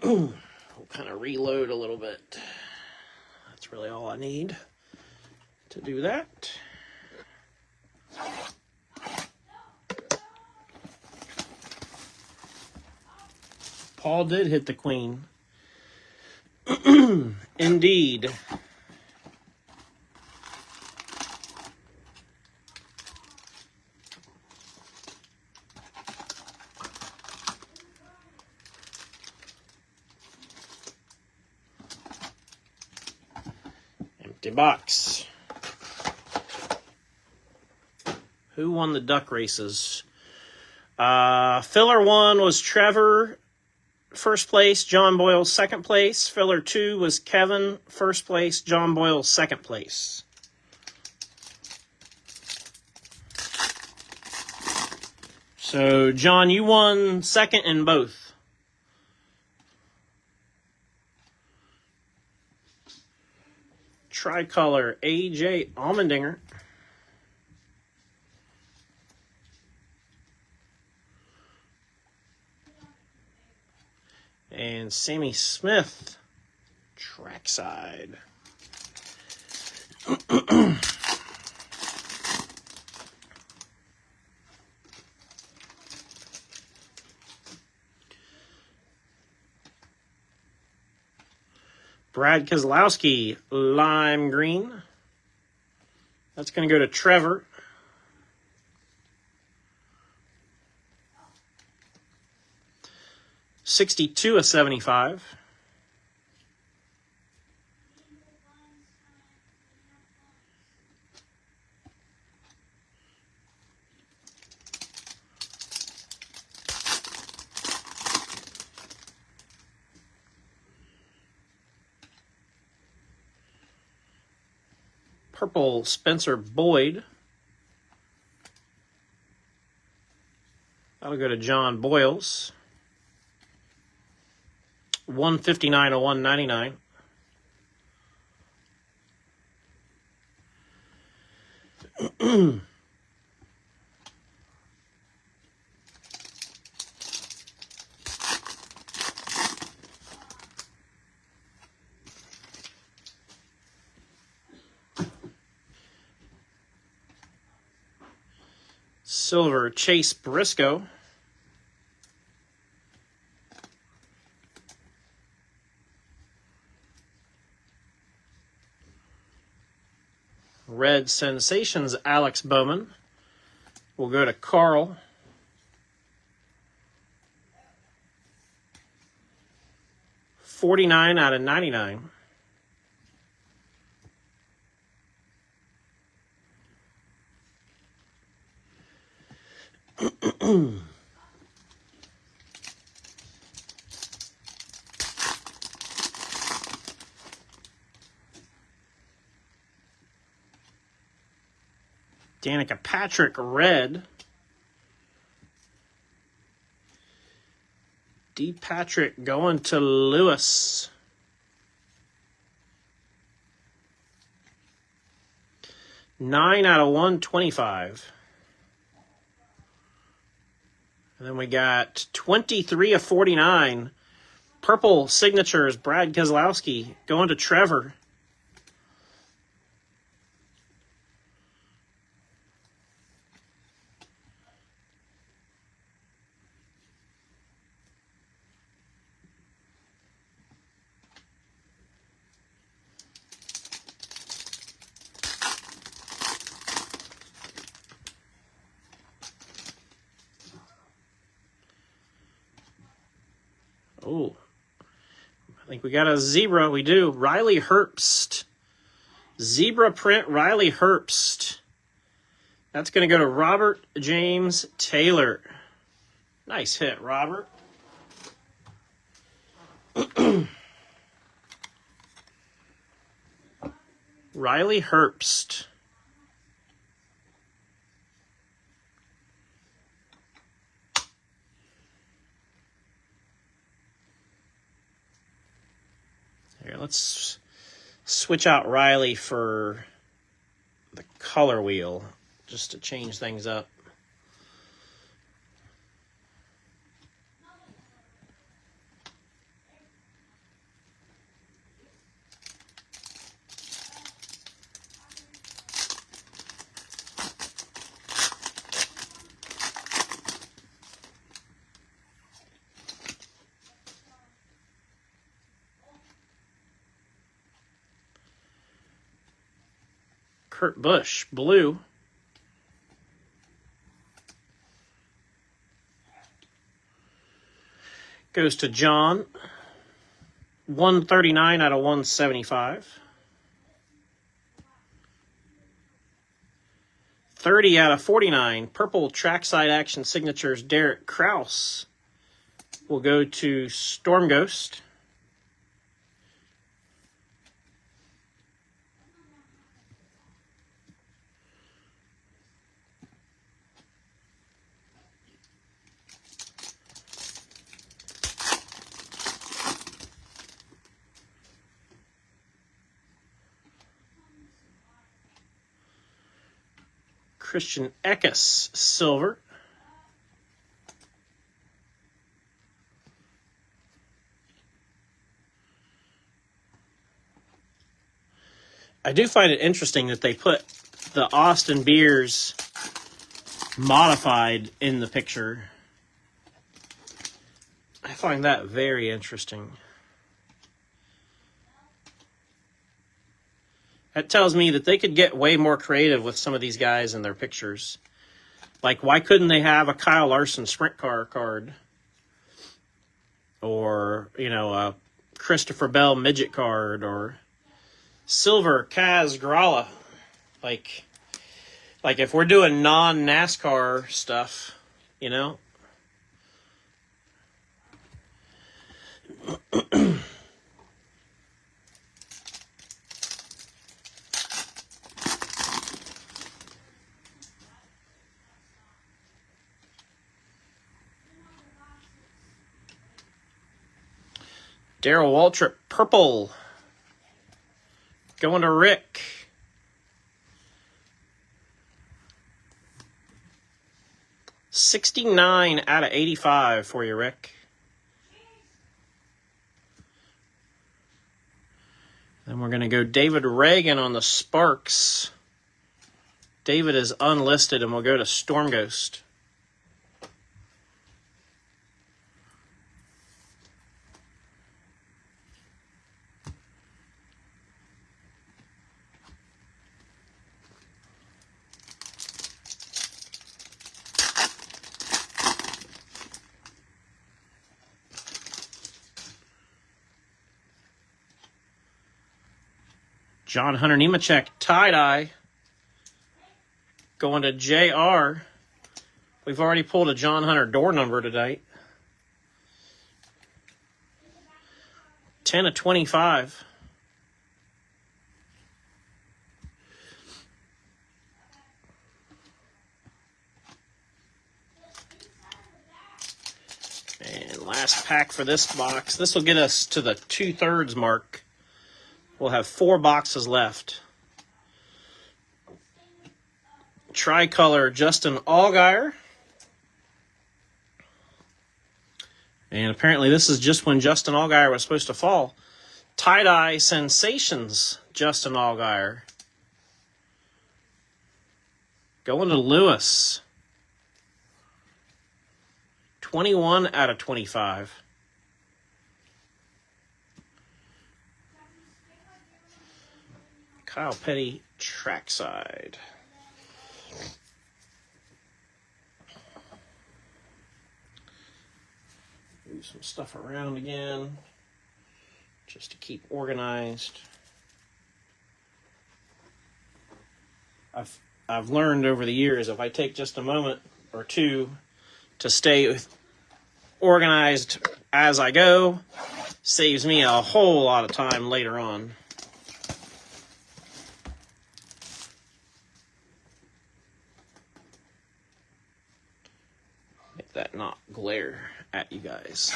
We'll kind of reload a little bit. That's really all I need to do that. Paul did hit the queen. Indeed. Empty box. Who won the duck races? Filler 1 was Trevor, first place. John Boyle, second place. Filler 2 was Kevin, first place. John Boyle, second place. So, John, you won second in both. Tricolor, AJ Allmendinger. And Sammy Smith, trackside. Brad Keselowski, lime green. That's going to go to Trevor. $62/75. Purple Spencer Boyd. That'll go to John Boyles. 159/199. Silver Chase Briscoe. Red Sensations Alex Bowman. We'll go to Carl. $49/99. Danica Patrick red. D. Patrick going to Lewis. $9/125. And then we got 23/49. Purple signatures, Brad Keselowski going to Trevor. Oh, I think we got a zebra. We do. Riley Herbst. Zebra print Riley Herbst. That's going to go to Robert James Taylor. Nice hit, Robert. Riley Herbst. Here, let's switch out Riley for the color wheel, just to change things up. Kurt Busch, blue. Goes to John. 139/175. 30/49. Purple trackside action signatures, Derek Kraus. Will go to Storm Ghost. Christian Eckes, silver. I do find it interesting that they put the Austin Beers modified in the picture. I find that very interesting. That tells me that they could get way more creative with some of these guys in their pictures. Like, why couldn't they have a Kyle Larson sprint car card? Or, you know, a Christopher Bell midget card, or silver Kaz Gralla. Like if we're doing non-NASCAR stuff, you know. Darrell Waltrip, purple. Going to Rick. $69 out of $85 for you, Rick. Then we're going to go David Reagan on the Sparks. David is unlisted, and we'll go to Storm Ghost. John Hunter Nemechek, tie-dye. Going to JR. We've already pulled a John Hunter door number tonight. 10 of 25. And last pack for this box. This will get us to the 2/3 mark. We'll have 4 boxes left. Tricolor Justin Allgaier. And apparently this is just when Justin Allgaier was supposed to fall. Tie-dye Sensations Justin Allgaier. Going to Lewis. 21 out of 25. Kyle Petty, trackside. Move some stuff around again, just to keep organized. I've learned over the years, if I take just a moment or two to stay organized as I go, saves me a whole lot of time later on. Make that not glare at you guys.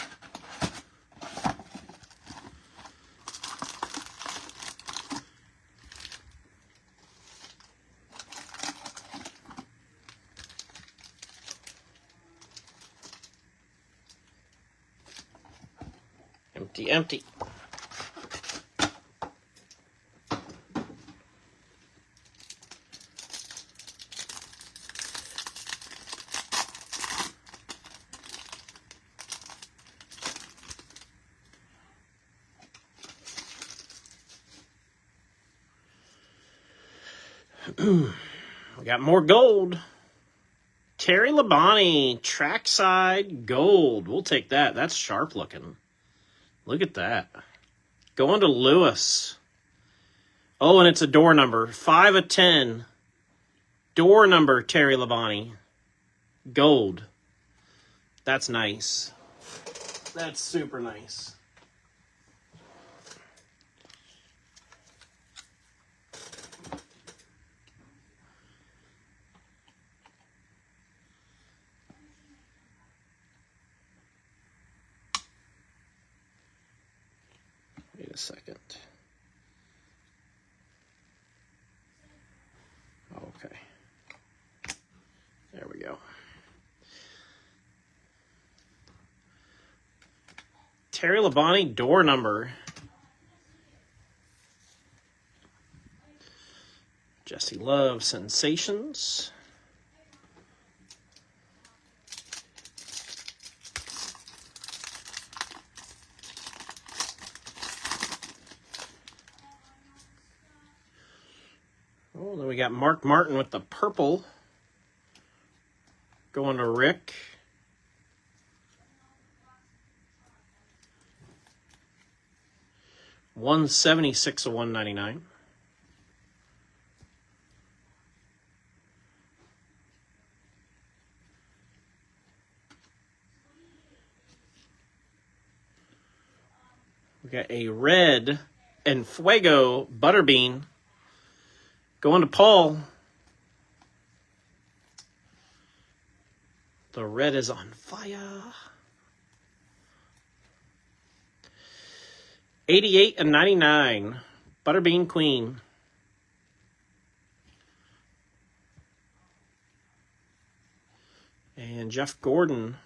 Empty, empty. We got more gold. Terry Labonte, trackside gold. We'll take that. That's sharp looking. Look at that. Going to Lewis. Oh, and it's a door number. 5 of 10. Door number, Terry Labonte. Gold. That's nice. That's super nice. Wait a second. Okay. There we go. Terry Labonte, door number. Jesse Love, Sensations. Oh, then we got Mark Martin with the purple. Going to Rick. $176 of $199. We got a red and Fuego Butterbean going to Paul. The red is on fire. 88 and 99. Butterbean Queen. And Jeff Gordon.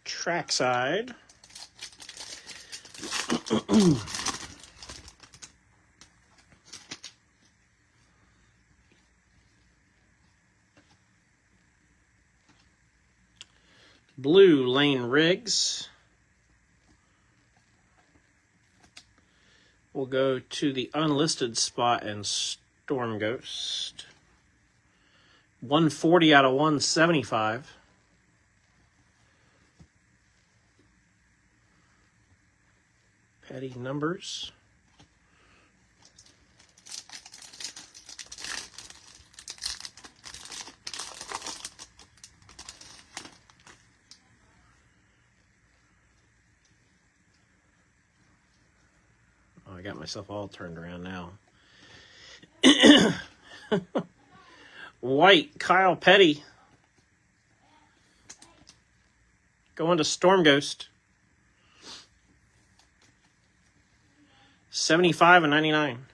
Trackside. Blue Lane Riggs. We'll go to the unlisted spot and Storm Ghost. 140 out of 175. Petty numbers. Oh, I got myself all turned around now. White, Kyle Petty. Going to Storm Ghost. 75 and 99.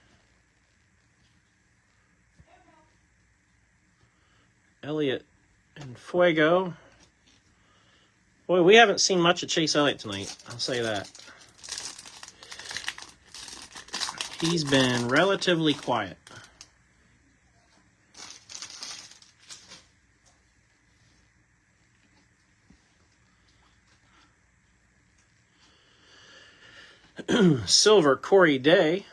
Elliott and Fuego. Boy, we haven't seen much of Chase Elliott tonight. I'll say that. He's been relatively quiet. Silver, Corey Day.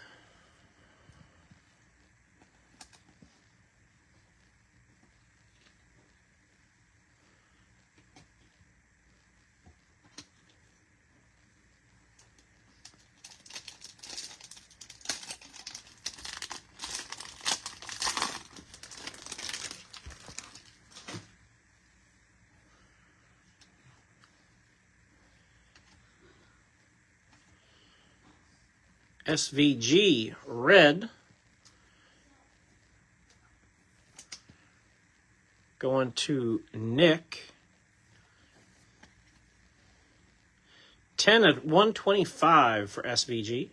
SVG, red. Going to Nick. 10 at 125 for SVG.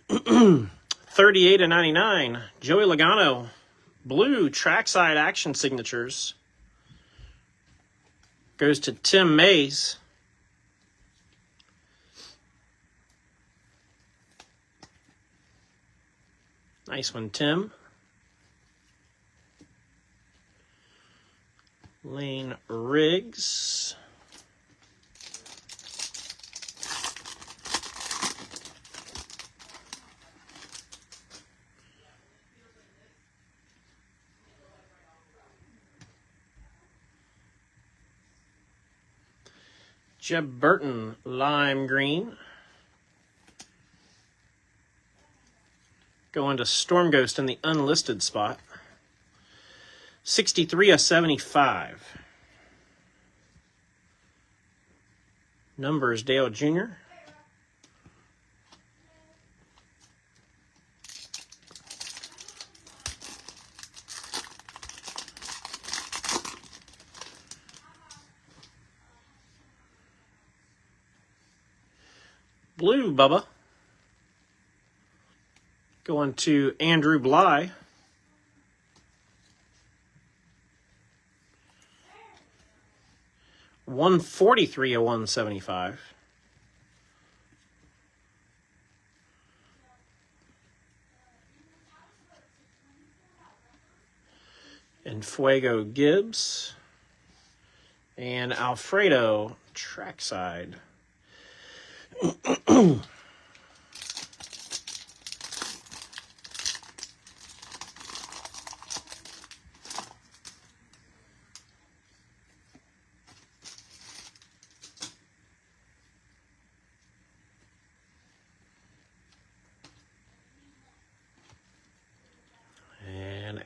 38 and 99. Joey Logano. Blue trackside action signatures. Goes to Tim Mays. Nice one, Tim. Lane Riggs. Jeb Burton, lime green. Going to Storm Ghost in the unlisted spot. 63 of 75. Numbers, Dale Jr. Blue, Bubba. Going to Andrew Bly. $143 of $175. And Fuego Gibbs. And Alfredo trackside.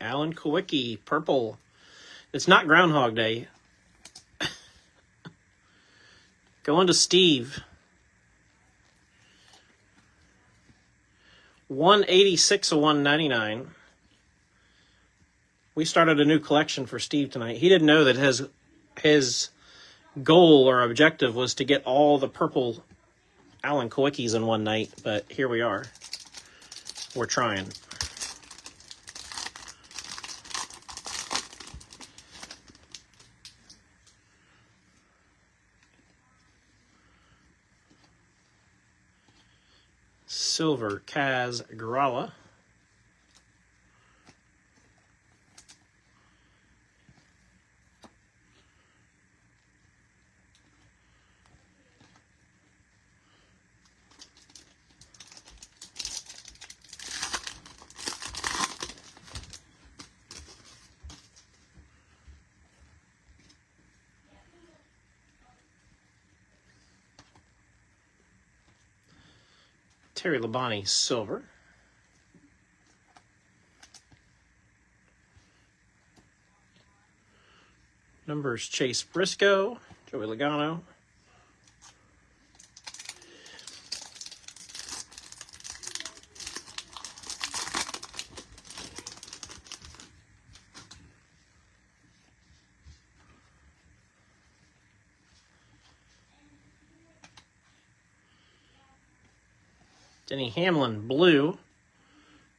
Alan Kowicki, purple. It's not Groundhog Day. Going to Steve. 186 of 199. We started a new collection for Steve tonight. He didn't know that his goal or objective was to get all the purple Alan Kowickis in one night, but here we are. We're trying. Silver Kaz Gralla. Terry Labonte, silver. Numbers Chase Briscoe, Joey Logano. Denny Hamlin, blue,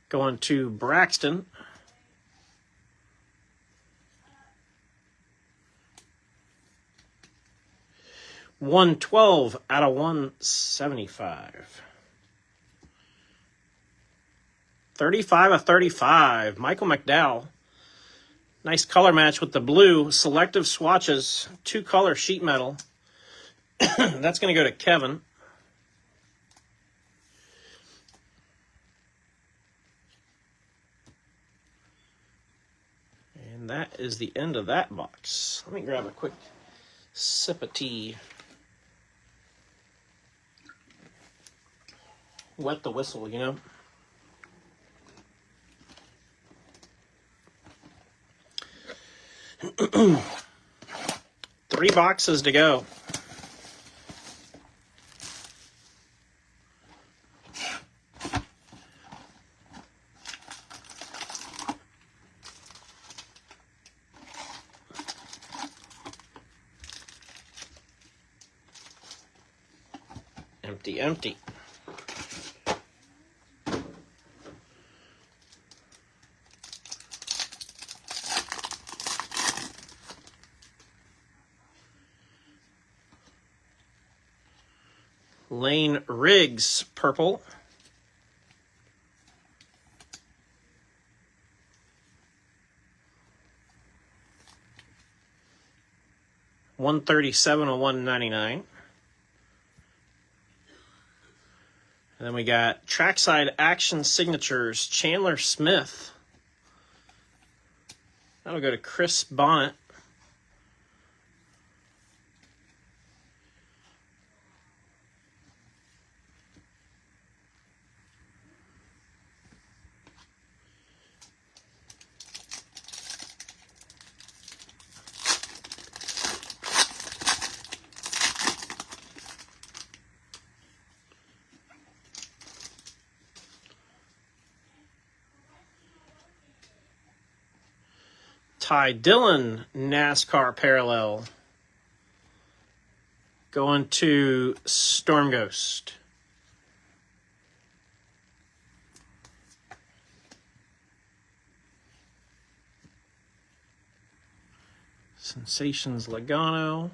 going to Braxton. $112 out of 175. 35 of 35. Michael McDowell. Nice color match with the blue. Selective swatches. 2-color sheet metal. That's going to go to Kevin. And that is the end of that box. Let me grab a quick sip of tea. Wet the whistle, you know. Three boxes to go. Empty, empty. Lane Riggs, purple. $137 or $199. And then we got Trackside Action Signatures, Chandler Smith. That'll go to Chris Bonnet. Ty Dillon, NASCAR parallel. Going to Storm Ghost. Sensations Logano.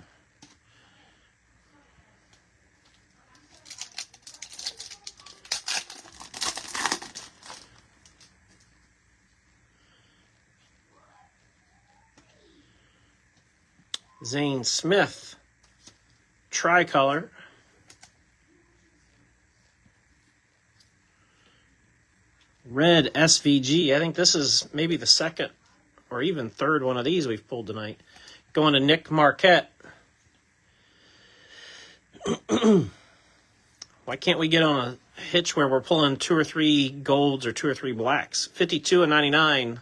Zane Smith, tricolor. Red SVG. I think this is maybe the second or even third one of these we've pulled tonight. Going to Nick Marquette. Why can't we get on a hitch where we're pulling 2 or 3 golds or 2 or 3 blacks? 52 of 99.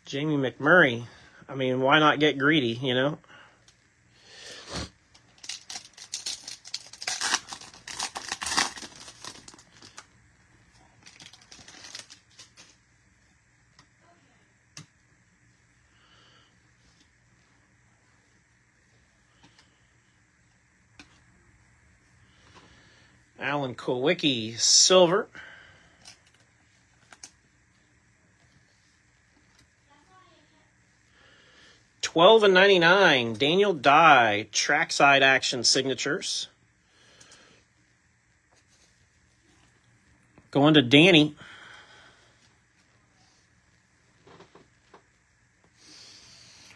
Jamie McMurray. I mean, why not get greedy, you know? Alan Kulwicki, silver. $12.99. Daniel Dye, trackside action signatures. Going to Danny.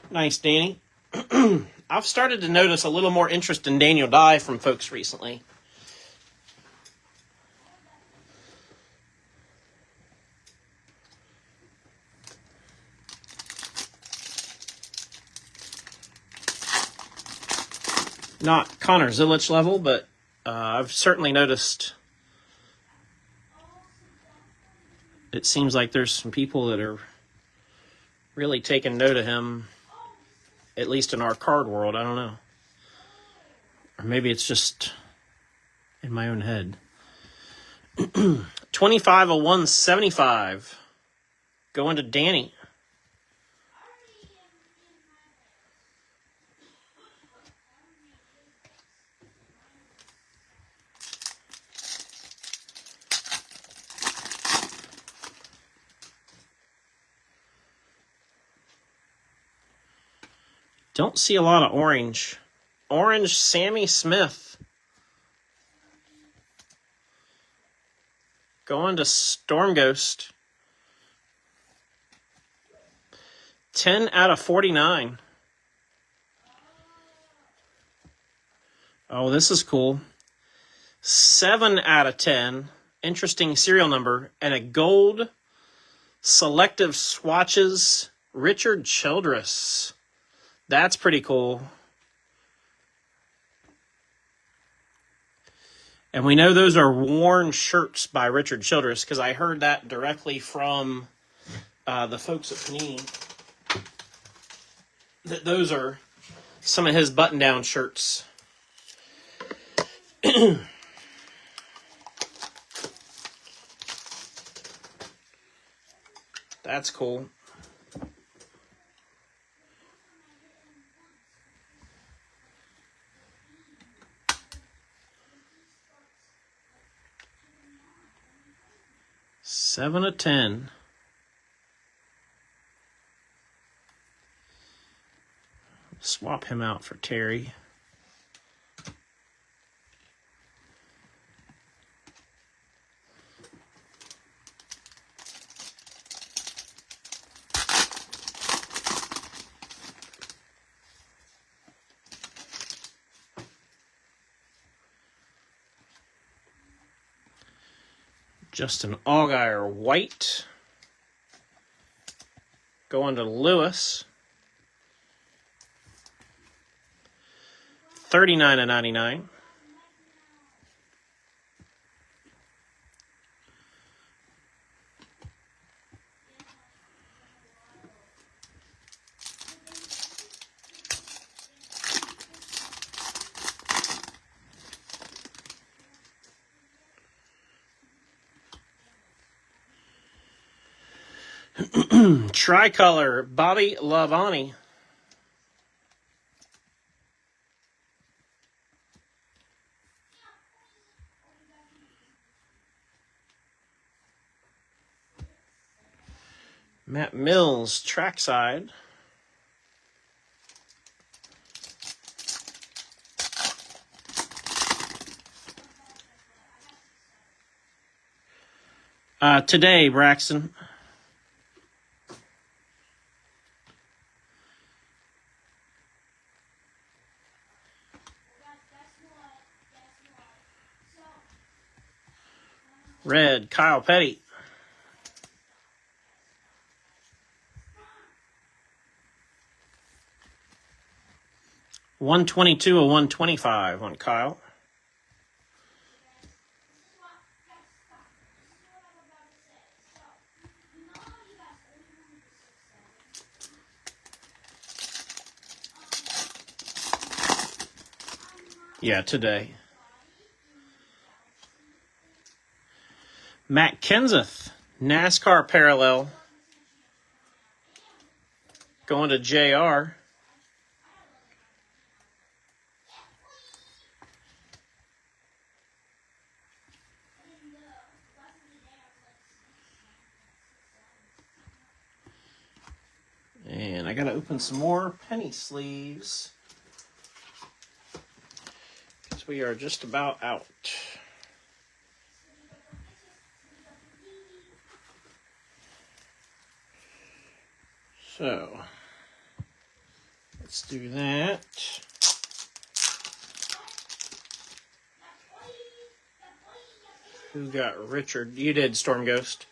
Nice, Danny. I've started to notice a little more interest in Daniel Dye from folks recently. Not Connor Zilic level, but I've certainly noticed it seems like there's some people that are really taking note of him, at least in our card world. I don't know. Or maybe it's just in my own head. 25 of 175. Going to Danny. Don't see a lot of orange. Orange Sammy Smith. Going to Storm Ghost. 10 out of 49. Oh, this is cool. 7 out of 10. Interesting serial number. And a gold selective swatches Richard Childress. That's pretty cool. And we know those are worn shirts by Richard Childress because I heard that directly from the folks at Panini. That those are some of his button-down shirts. That's cool. Seven of 10. Swap him out for Terry. Justin Allgaier, white. Going to Lewis. 39 of 99. Tricolor, Bobby Lavani. Matt Mills, trackside. Today, Braxton. Red, Kyle Petty. $122 of 125 on Kyle. Yeah, today. Matt Kenseth, NASCAR parallel. Going to JR. And I got to open some more penny sleeves, because we are just about out. So, let's do that. Who got Richard? You did, Storm Ghost.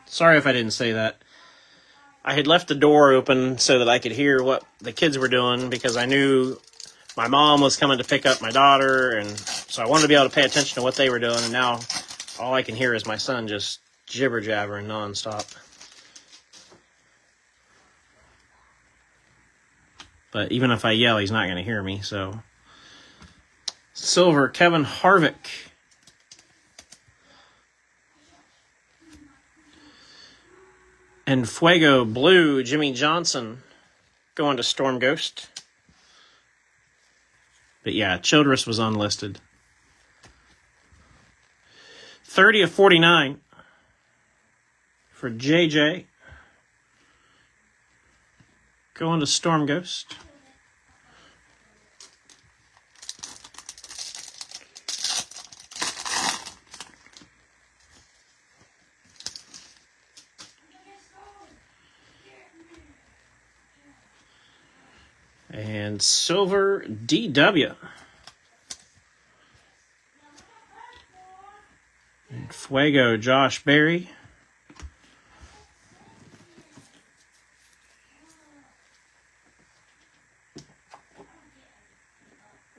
Sorry if I didn't say that. I had left the door open so that I could hear what the kids were doing, because I knew my mom was coming to pick up my daughter, and so I wanted to be able to pay attention to what they were doing, and now all I can hear is my son just jibber-jabbering nonstop. But even if I yell, he's not going to hear me, so. Silver, Kevin Harvick. And Fuego Blue, Jimmy Johnson, going to Storm Ghost. But yeah, Childress was unlisted. 30 of 49 for JJ. Going to Storm Ghost. And Silver DW. And Fuego Josh Berry.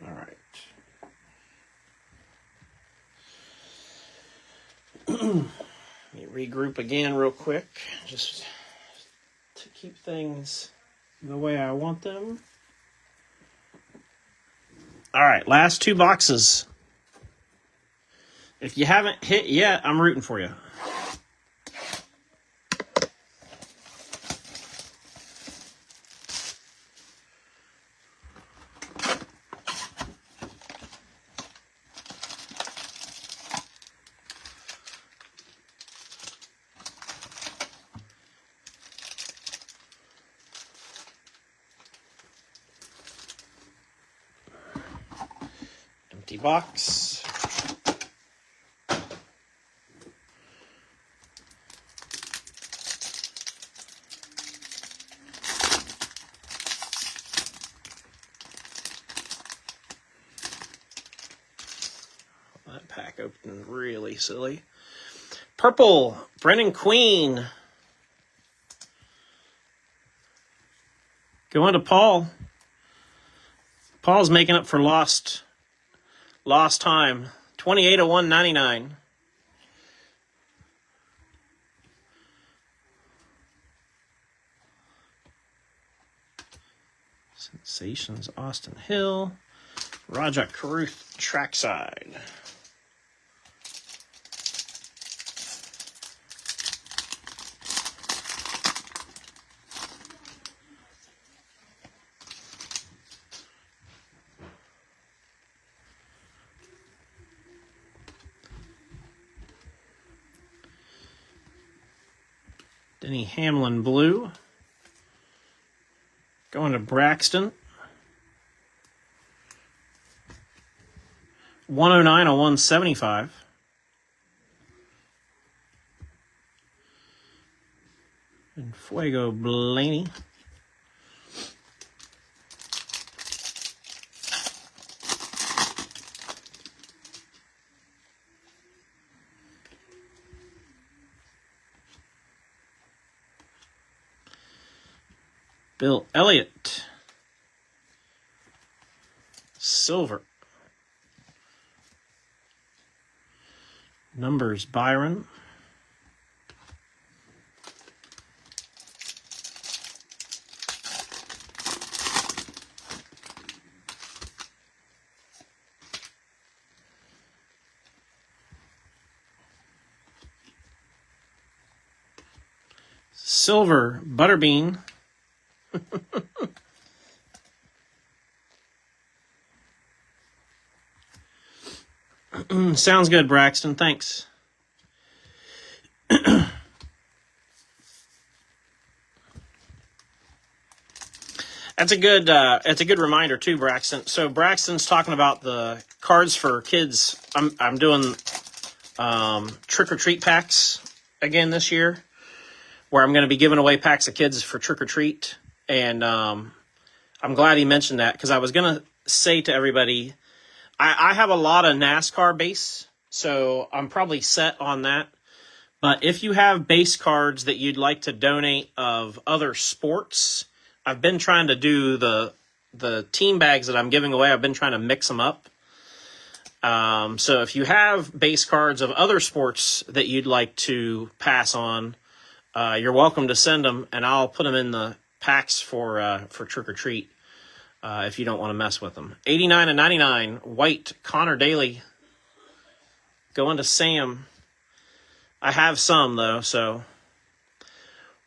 All right. Let me regroup again real quick, just to keep things the way I want them. All right, last two boxes. If you haven't hit yet, I'm rooting for you. Empty box. That pack opened really silly. Purple, Brennan Queen. Going to Paul. Paul's making up for lost time. 28 of 199. Sensations, Austin Hill. Raja Caruth, trackside. Denny Hamlin blue. Going to Braxton. 109 of 175. And Fuego Blaney. Bill Elliott. Silver. Numbers Byron. Silver Butterbean. Sounds good, Braxton. Thanks. That's a good reminder too, Braxton. So Braxton's talking about the cards for kids. I'm doing trick or treat packs again this year, where I'm going to be giving away packs of kids for trick or treat. And I'm glad he mentioned that, because I was going to say to everybody, I have a lot of NASCAR base, so I'm probably set on that. But if you have base cards that you'd like to donate of other sports, I've been trying to do the team bags that I'm giving away. I've been trying to mix them up. So if you have base cards of other sports that you'd like to pass on, you're welcome to send them, and I'll put them in the packs for trick or treat. If you don't want to mess with them. 89 and 99, white, Connor Daly. Going to Sam. I have some, though, so.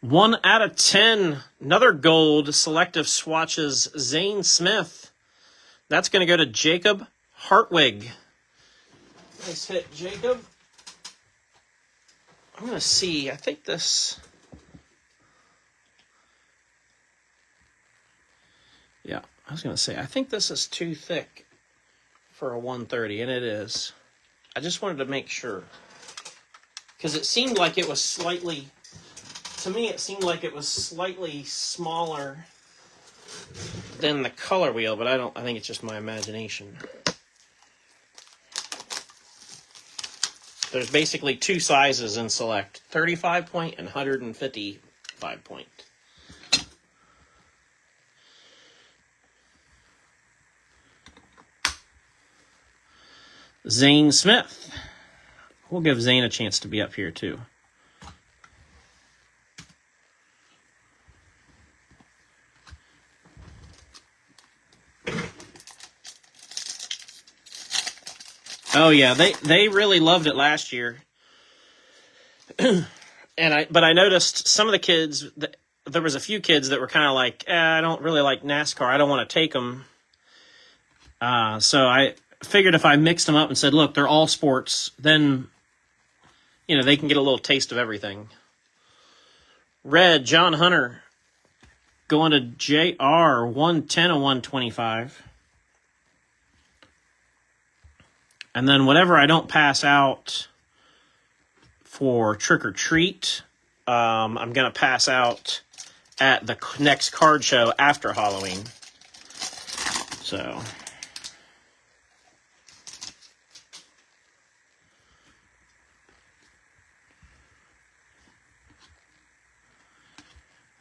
1 out of 10. Another gold, selective swatches, Zane Smith. That's going to go to Jacob Hartwig. Nice hit, Jacob. I'm going to see. I think this... Yeah, I was going to say, I think this is too thick for a 130, and it is. I just wanted to make sure. Because it seemed like it was slightly... To me, it seemed like it was slightly smaller than the color wheel, but I think it's just my imagination. There's basically two sizes in Select, 35 point and 155 point. Zane Smith. We'll give Zane a chance to be up here too. Oh yeah, they really loved it last year. But I noticed some of the kids, there was a few kids that were kind of like, I don't really like NASCAR. I don't want to take them. So I figured if I mixed them up and said, look, they're all sports, then, they can get a little taste of everything. Red, John Hunter, going to JR, 110 and 125. And then whatever I don't pass out for trick or treat, I'm going to pass out at the next card show after Halloween. So...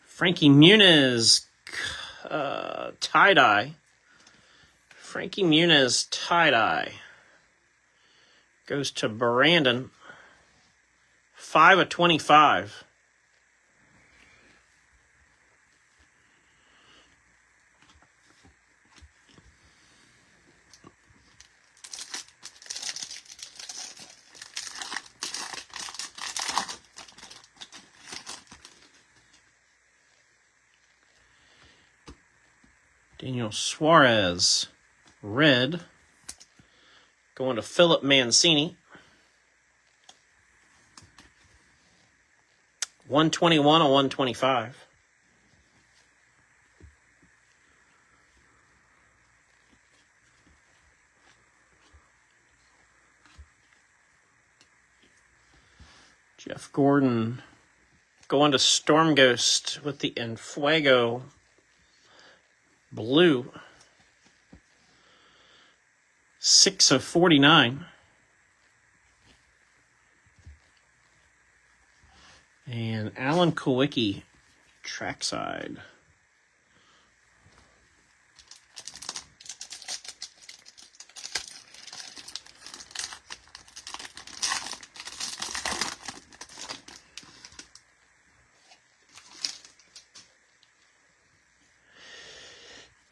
Frankie Muniz, tie-dye. Frankie Muniz, tie-dye. Goes to Brandon. 5 of 25. Daniel Suarez, red, going to Philip Mancini. 121 and 125. Jeff Gordon, going to Storm Ghost with the Enfuego blue. 6 of 49. And Alan Kulwicki, trackside.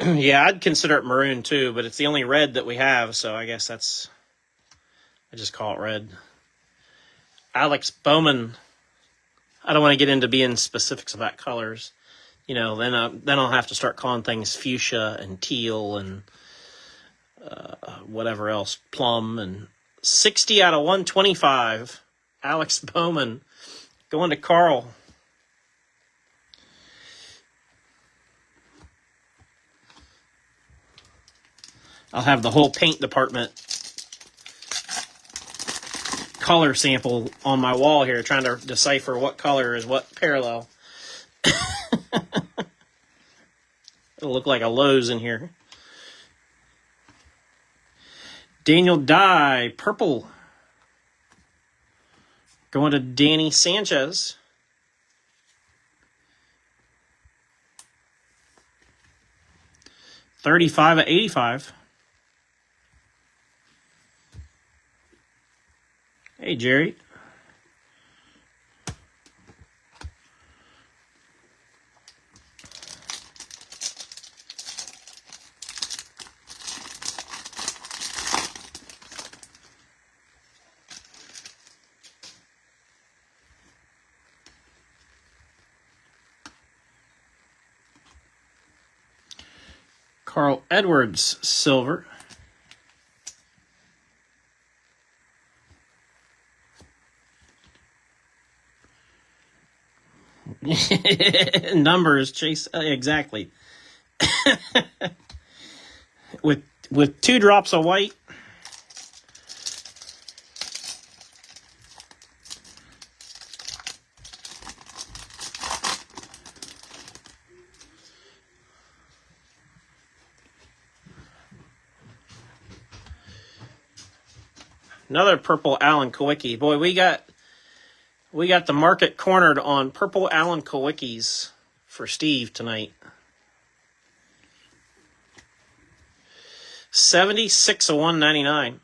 Yeah, I'd consider it maroon too, but it's the only red that we have, so I guess I just call it red. Alex Bowman, I don't want to get into being specifics about colors. You know, then I'll have to start calling things fuchsia and teal and whatever else, plum. And 60 out of 125, Alex Bowman. Going to Carl. I'll have the whole paint department color sample on my wall here, trying to decipher what color is what parallel. It'll look like a Lowe's in here. Daniel Dye, purple. Going to Danny Sanchez. $35 of 85. Hey, Jerry. Carl Edwards, silver. Numbers, Chase, exactly. with 2 drops of white. Another purple Alan Kowicki. Boy, we got the market cornered on purple Alan Kowickis for Steve tonight. 76 of 199.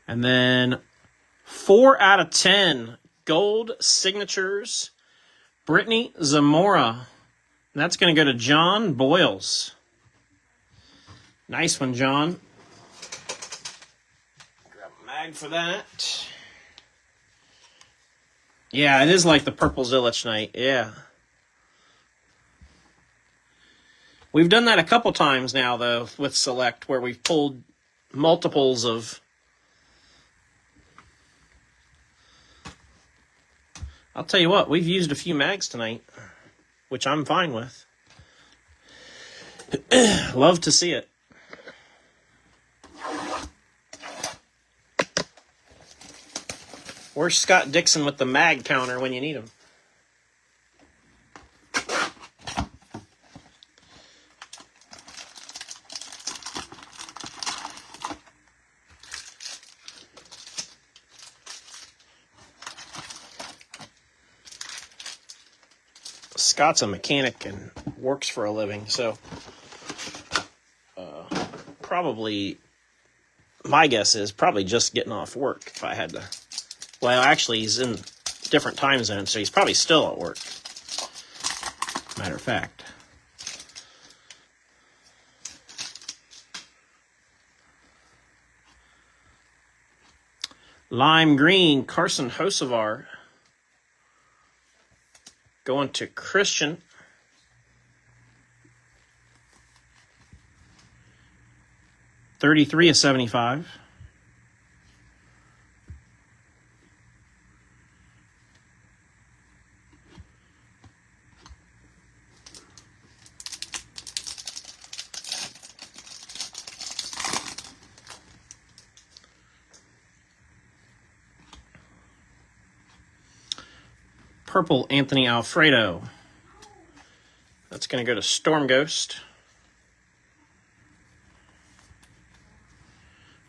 And then 4 out of 10 gold signatures. Brittany Zamora. And that's going to go to John Boyles. Nice one, John. Grab a mag for that. Yeah, it is like the purple Zilich night. Yeah. We've done that a couple times now, though, with Select, where we've pulled multiples of... I'll tell you what, we've used a few mags tonight, which I'm fine with. Love to see it. Where's Scott Dixon with the mag counter when you need him? Scott's a mechanic and works for a living, so probably, my guess is probably just getting off work if I had to. Well, actually, he's in different time zones, so he's probably still at work. Matter of fact. Lime green, Carson Hocevar. Going to Christian. $33 of 75. Purple Anthony Alfredo. That's going to go to Storm Ghost.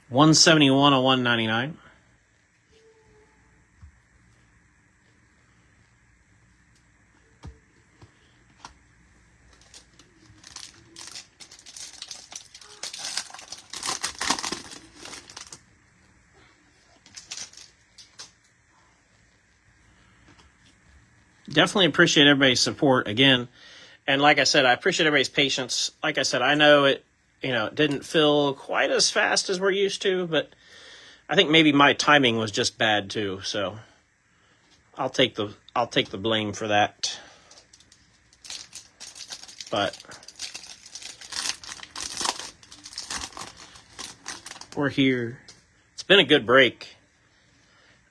171 of 199. Definitely appreciate everybody's support again. And like I said, I appreciate everybody's patience. Like I said, I know it didn't fill quite as fast as we're used to, but I think maybe my timing was just bad too, so I'll take the blame for that. But we're here. It's been a good break.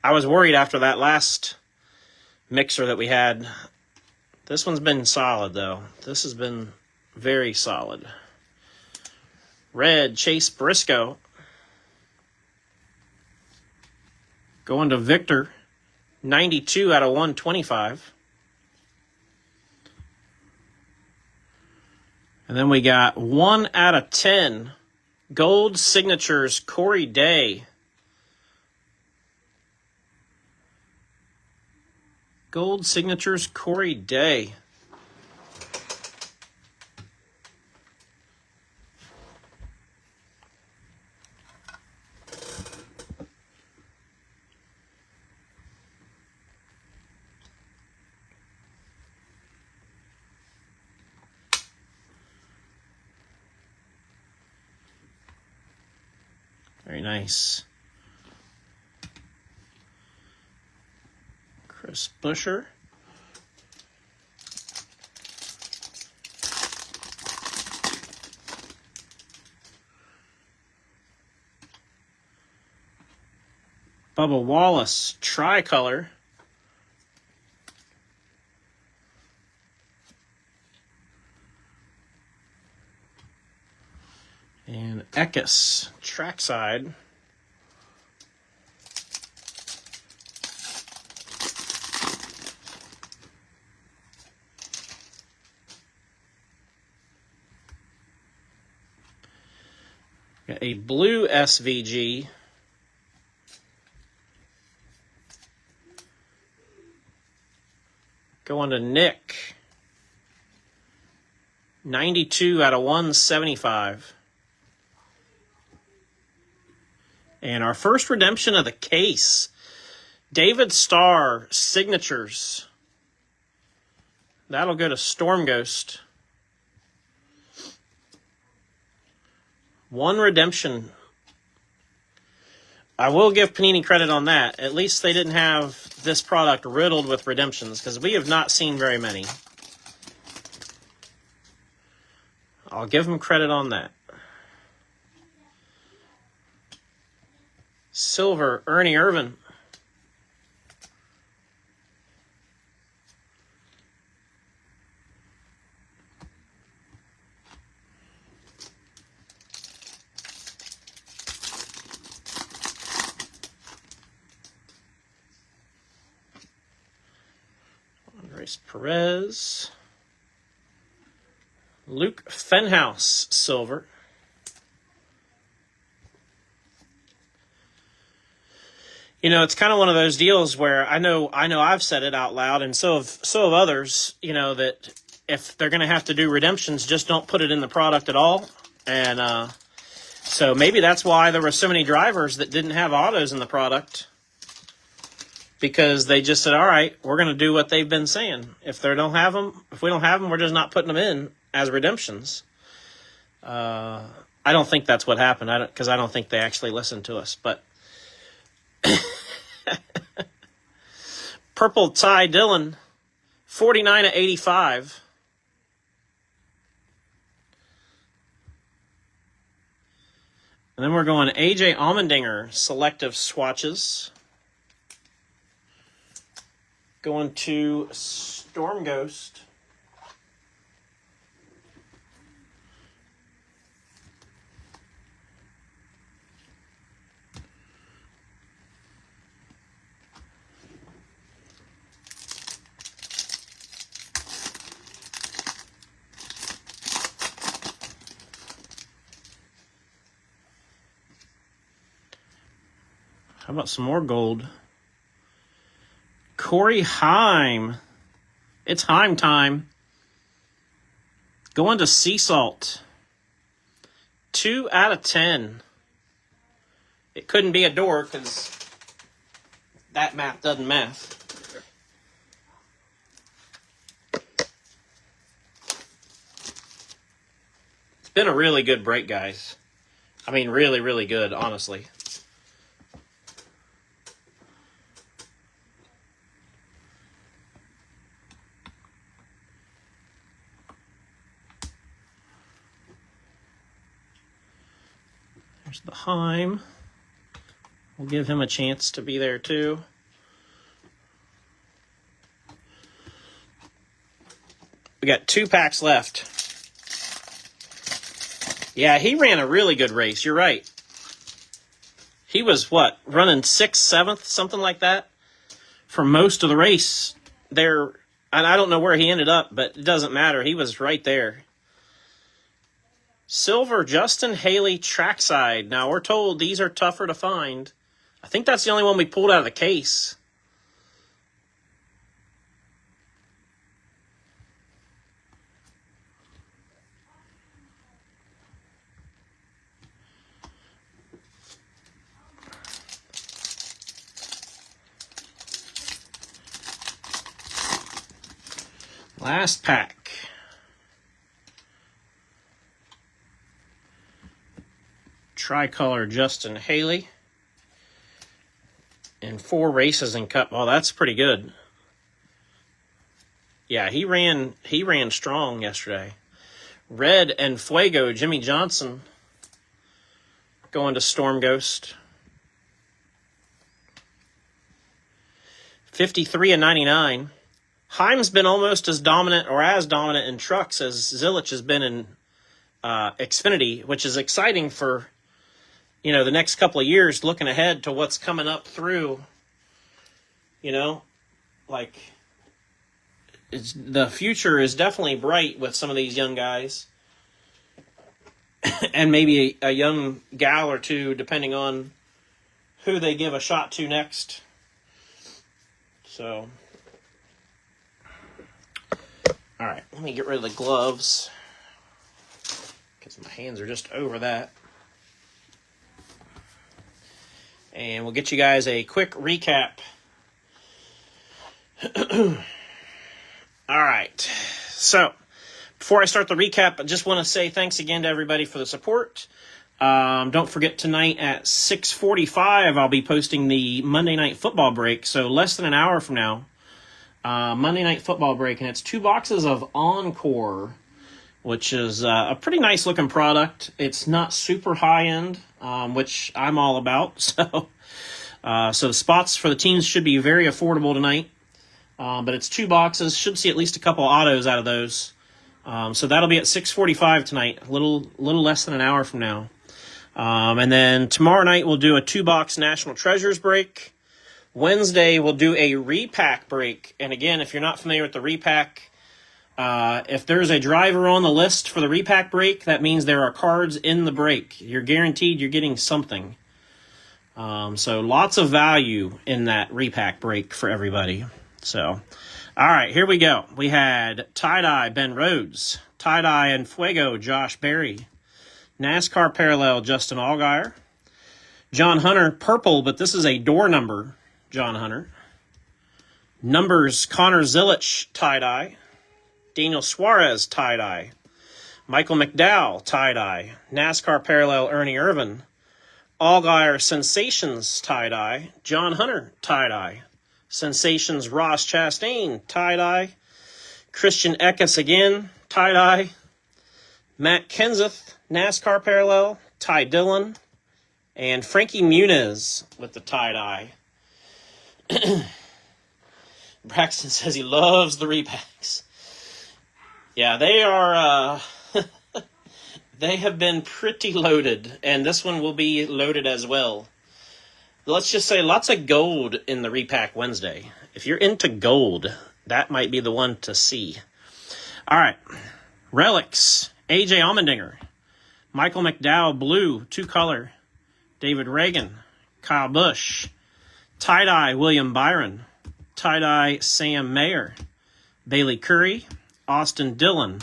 I was worried after that last mixer that we had. This one's been solid, though. This has been very solid. Red, Chase Briscoe. Going to Victor, 92 out of 125. And then we got 1 out of 10. Gold signatures, Corey Day. Gold signatures, Corey Day. Very nice. Chris Busher. Bubba Wallace, tricolor. And Eckes, trackside. Got a blue SVG. Going to Nick. 92 out of 175. And our first redemption of the case. David Starr, signatures. That'll go to Storm Ghost. One redemption. I will give Panini credit on that. At least they didn't have this product riddled with redemptions, because we have not seen very many. I'll give them credit on that. Silver, Ernie Irvan. Andres Perez. Luke Fenhouse, silver. You know, it's kind of one of those deals where I know I've said it out loud, and so have others, you know, that if they're going to have to do redemptions, just don't put it in the product at all. And so maybe that's why there were so many drivers that didn't have autos in the product, because they just said, all right, we're going to do what they've been saying. If we don't have them, we're just not putting them in as redemptions. I don't think that's what happened, because I don't think they actually listened to us, but Purple Ty Dillon, 49 of 85. And then we're going AJ Allmendinger, selective swatches. Going to Storm Ghost. How about some more gold? Corey Heim. It's Heim time. Going to Sea Salt. 2 out of 10. It couldn't be a door because that math doesn't math. It's been a really good break, guys. I mean, really, really good, honestly. There's the Heim. We'll give him a chance to be there too. We got 2 packs left. Yeah, he ran a really good race. You're right. He was, what, running 6th, 7th, something like that for most of the race there. And I don't know where he ended up, but it doesn't matter. He was right there. Silver Justin Haley trackside. Now, we're told these are tougher to find. I think that's the only one we pulled out of the case. Last pack. Tricolor Justin Haley. And 4 races in Cup. Oh, that's pretty good. Yeah, he ran strong yesterday. Red and Fuego, Jimmy Johnson. Going to Storm Ghost. 53 and 99. Heim's been almost as dominant or as dominant in trucks as Zilich has been in Xfinity, which is exciting for, the next couple of years, looking ahead to what's coming up through, the future is definitely bright with some of these young guys and maybe a young gal or two, depending on who they give a shot to next. So... all right, let me get rid of the gloves because my hands are just over that. And we'll get you guys a quick recap. All right, so before I start the recap, I just want to say thanks again to everybody for the support. Don't forget tonight at 6:45, I'll be posting the Monday Night Football break, so less than an hour from now. Monday Night Football break, and it's 2 boxes of Encore, which is a pretty nice looking product. It's not super high end, which I'm all about. So the spots for the teams should be very affordable tonight. But it's 2 boxes. Should see at least a couple autos out of those. So that'll be at 6:45 tonight, a little less than an hour from now. And then tomorrow night we'll do a 2-box National Treasures break. Wednesday, we'll do a repack break. And again, if you're not familiar with the repack, if there's a driver on the list for the repack break, that means there are cards in the break. You're guaranteed you're getting something. So lots of value in that repack break for everybody. So, all right, here we go. We had Tie-Dye Ben Rhodes, Tie-Dye and Fuego Josh Berry, NASCAR Parallel Justin Allgaier, John Hunter Purple, but this is a door number. John Hunter. Numbers, Connor Zilich, tie-dye. Daniel Suarez, tie-dye. Michael McDowell, tie-dye. NASCAR Parallel, Ernie Irvin. Allgaier Sensations, tie-dye. John Hunter, tie-dye. Sensations, Ross Chastain, tie-dye. Christian Eckes again, tie-dye. Matt Kenseth, NASCAR Parallel, Ty Dillon. And Frankie Muniz with the tie-dye. Braxton says he loves the repacks. Yeah, they are, they have been pretty loaded, and this one will be loaded as well. Let's just say lots of gold in the repack Wednesday. If you're into gold, that might be the one to see. All right, Relics, AJ Allmendinger, Michael McDowell, blue, 2-color, David Reagan, Kyle Busch, Tie-Dye William Byron, Tie-Dye Sam Mayer, Bailey Curry, Austin Dillon,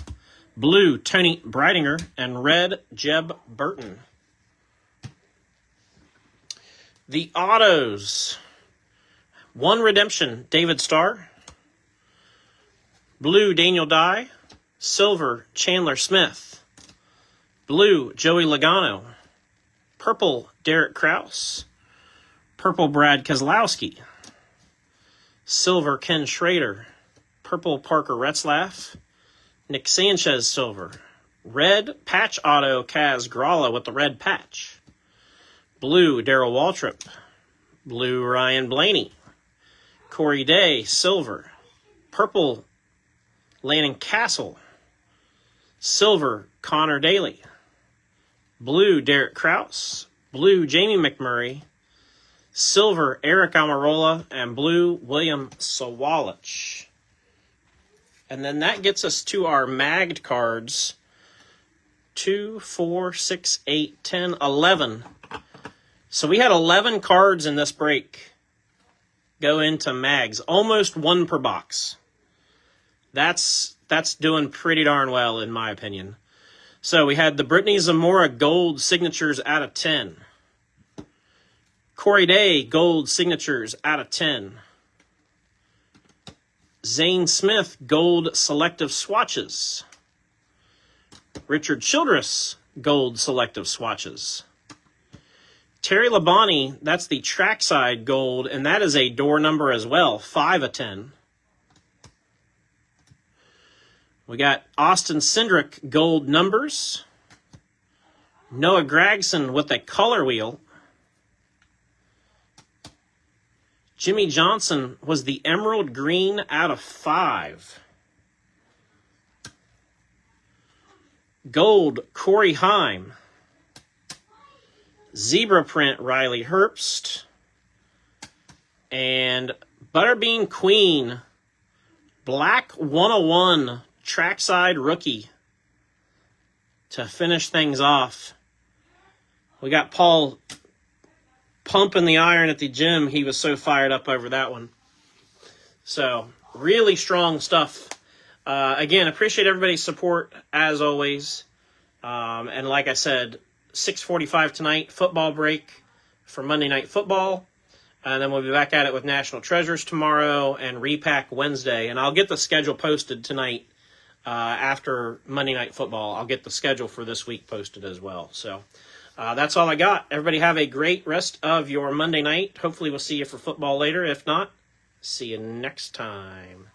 blue Tony Breidinger, and red Jeb Burton. The autos, 1 redemption David Starr, blue Daniel Dye, silver Chandler Smith, blue Joey Logano, purple Derek Kraus, purple Brad Keselowski, silver Ken Schrader, purple Parker Retzlaff, Nick Sanchez silver, red patch auto Kaz Gralla with the red patch, Blue, Darrell Waltrip. Blue, Ryan Blaney. Corey Day, silver. Purple, Lannon Castle. Silver, Connor Daly. Blue, Derek Kraus. Blue, Jamie McMurray. Silver, Eric Almirola. And blue, William Sawalich. And then that gets us to our magged cards. 2, 4, 6, 8, 10, 11. So we had 11 cards in this break go into mags. Almost one per box. That's doing pretty darn well, in my opinion. So we had the Brittany Zamora gold signatures out of 10. Corey Day gold signatures out of 10. Zane Smith gold selective swatches. Richard Childress gold selective swatches. Terry Labonte, that's the trackside gold, and that is a door number as well, 5 of 10. We got Austin Cindric gold numbers. Noah Gragson with a color wheel. Jimmy Johnson was the emerald green out of 5. Gold, Corey Heim. Zebra print, Riley Herbst. And Butterbean Queen, black 101, trackside rookie. To finish things off. We got Paul pumping the iron at the gym. He was so fired up over that one. So, really strong stuff. Again, appreciate everybody's support, as always. And like I said, 6:45 tonight, football break for Monday Night Football. And then we'll be back at it with National Treasures tomorrow and Repack Wednesday. And I'll get the schedule posted tonight after Monday Night Football. I'll get the schedule for this week posted as well. So that's all I got. Everybody have a great rest of your Monday night. Hopefully we'll see you for football later. If not, see you next time.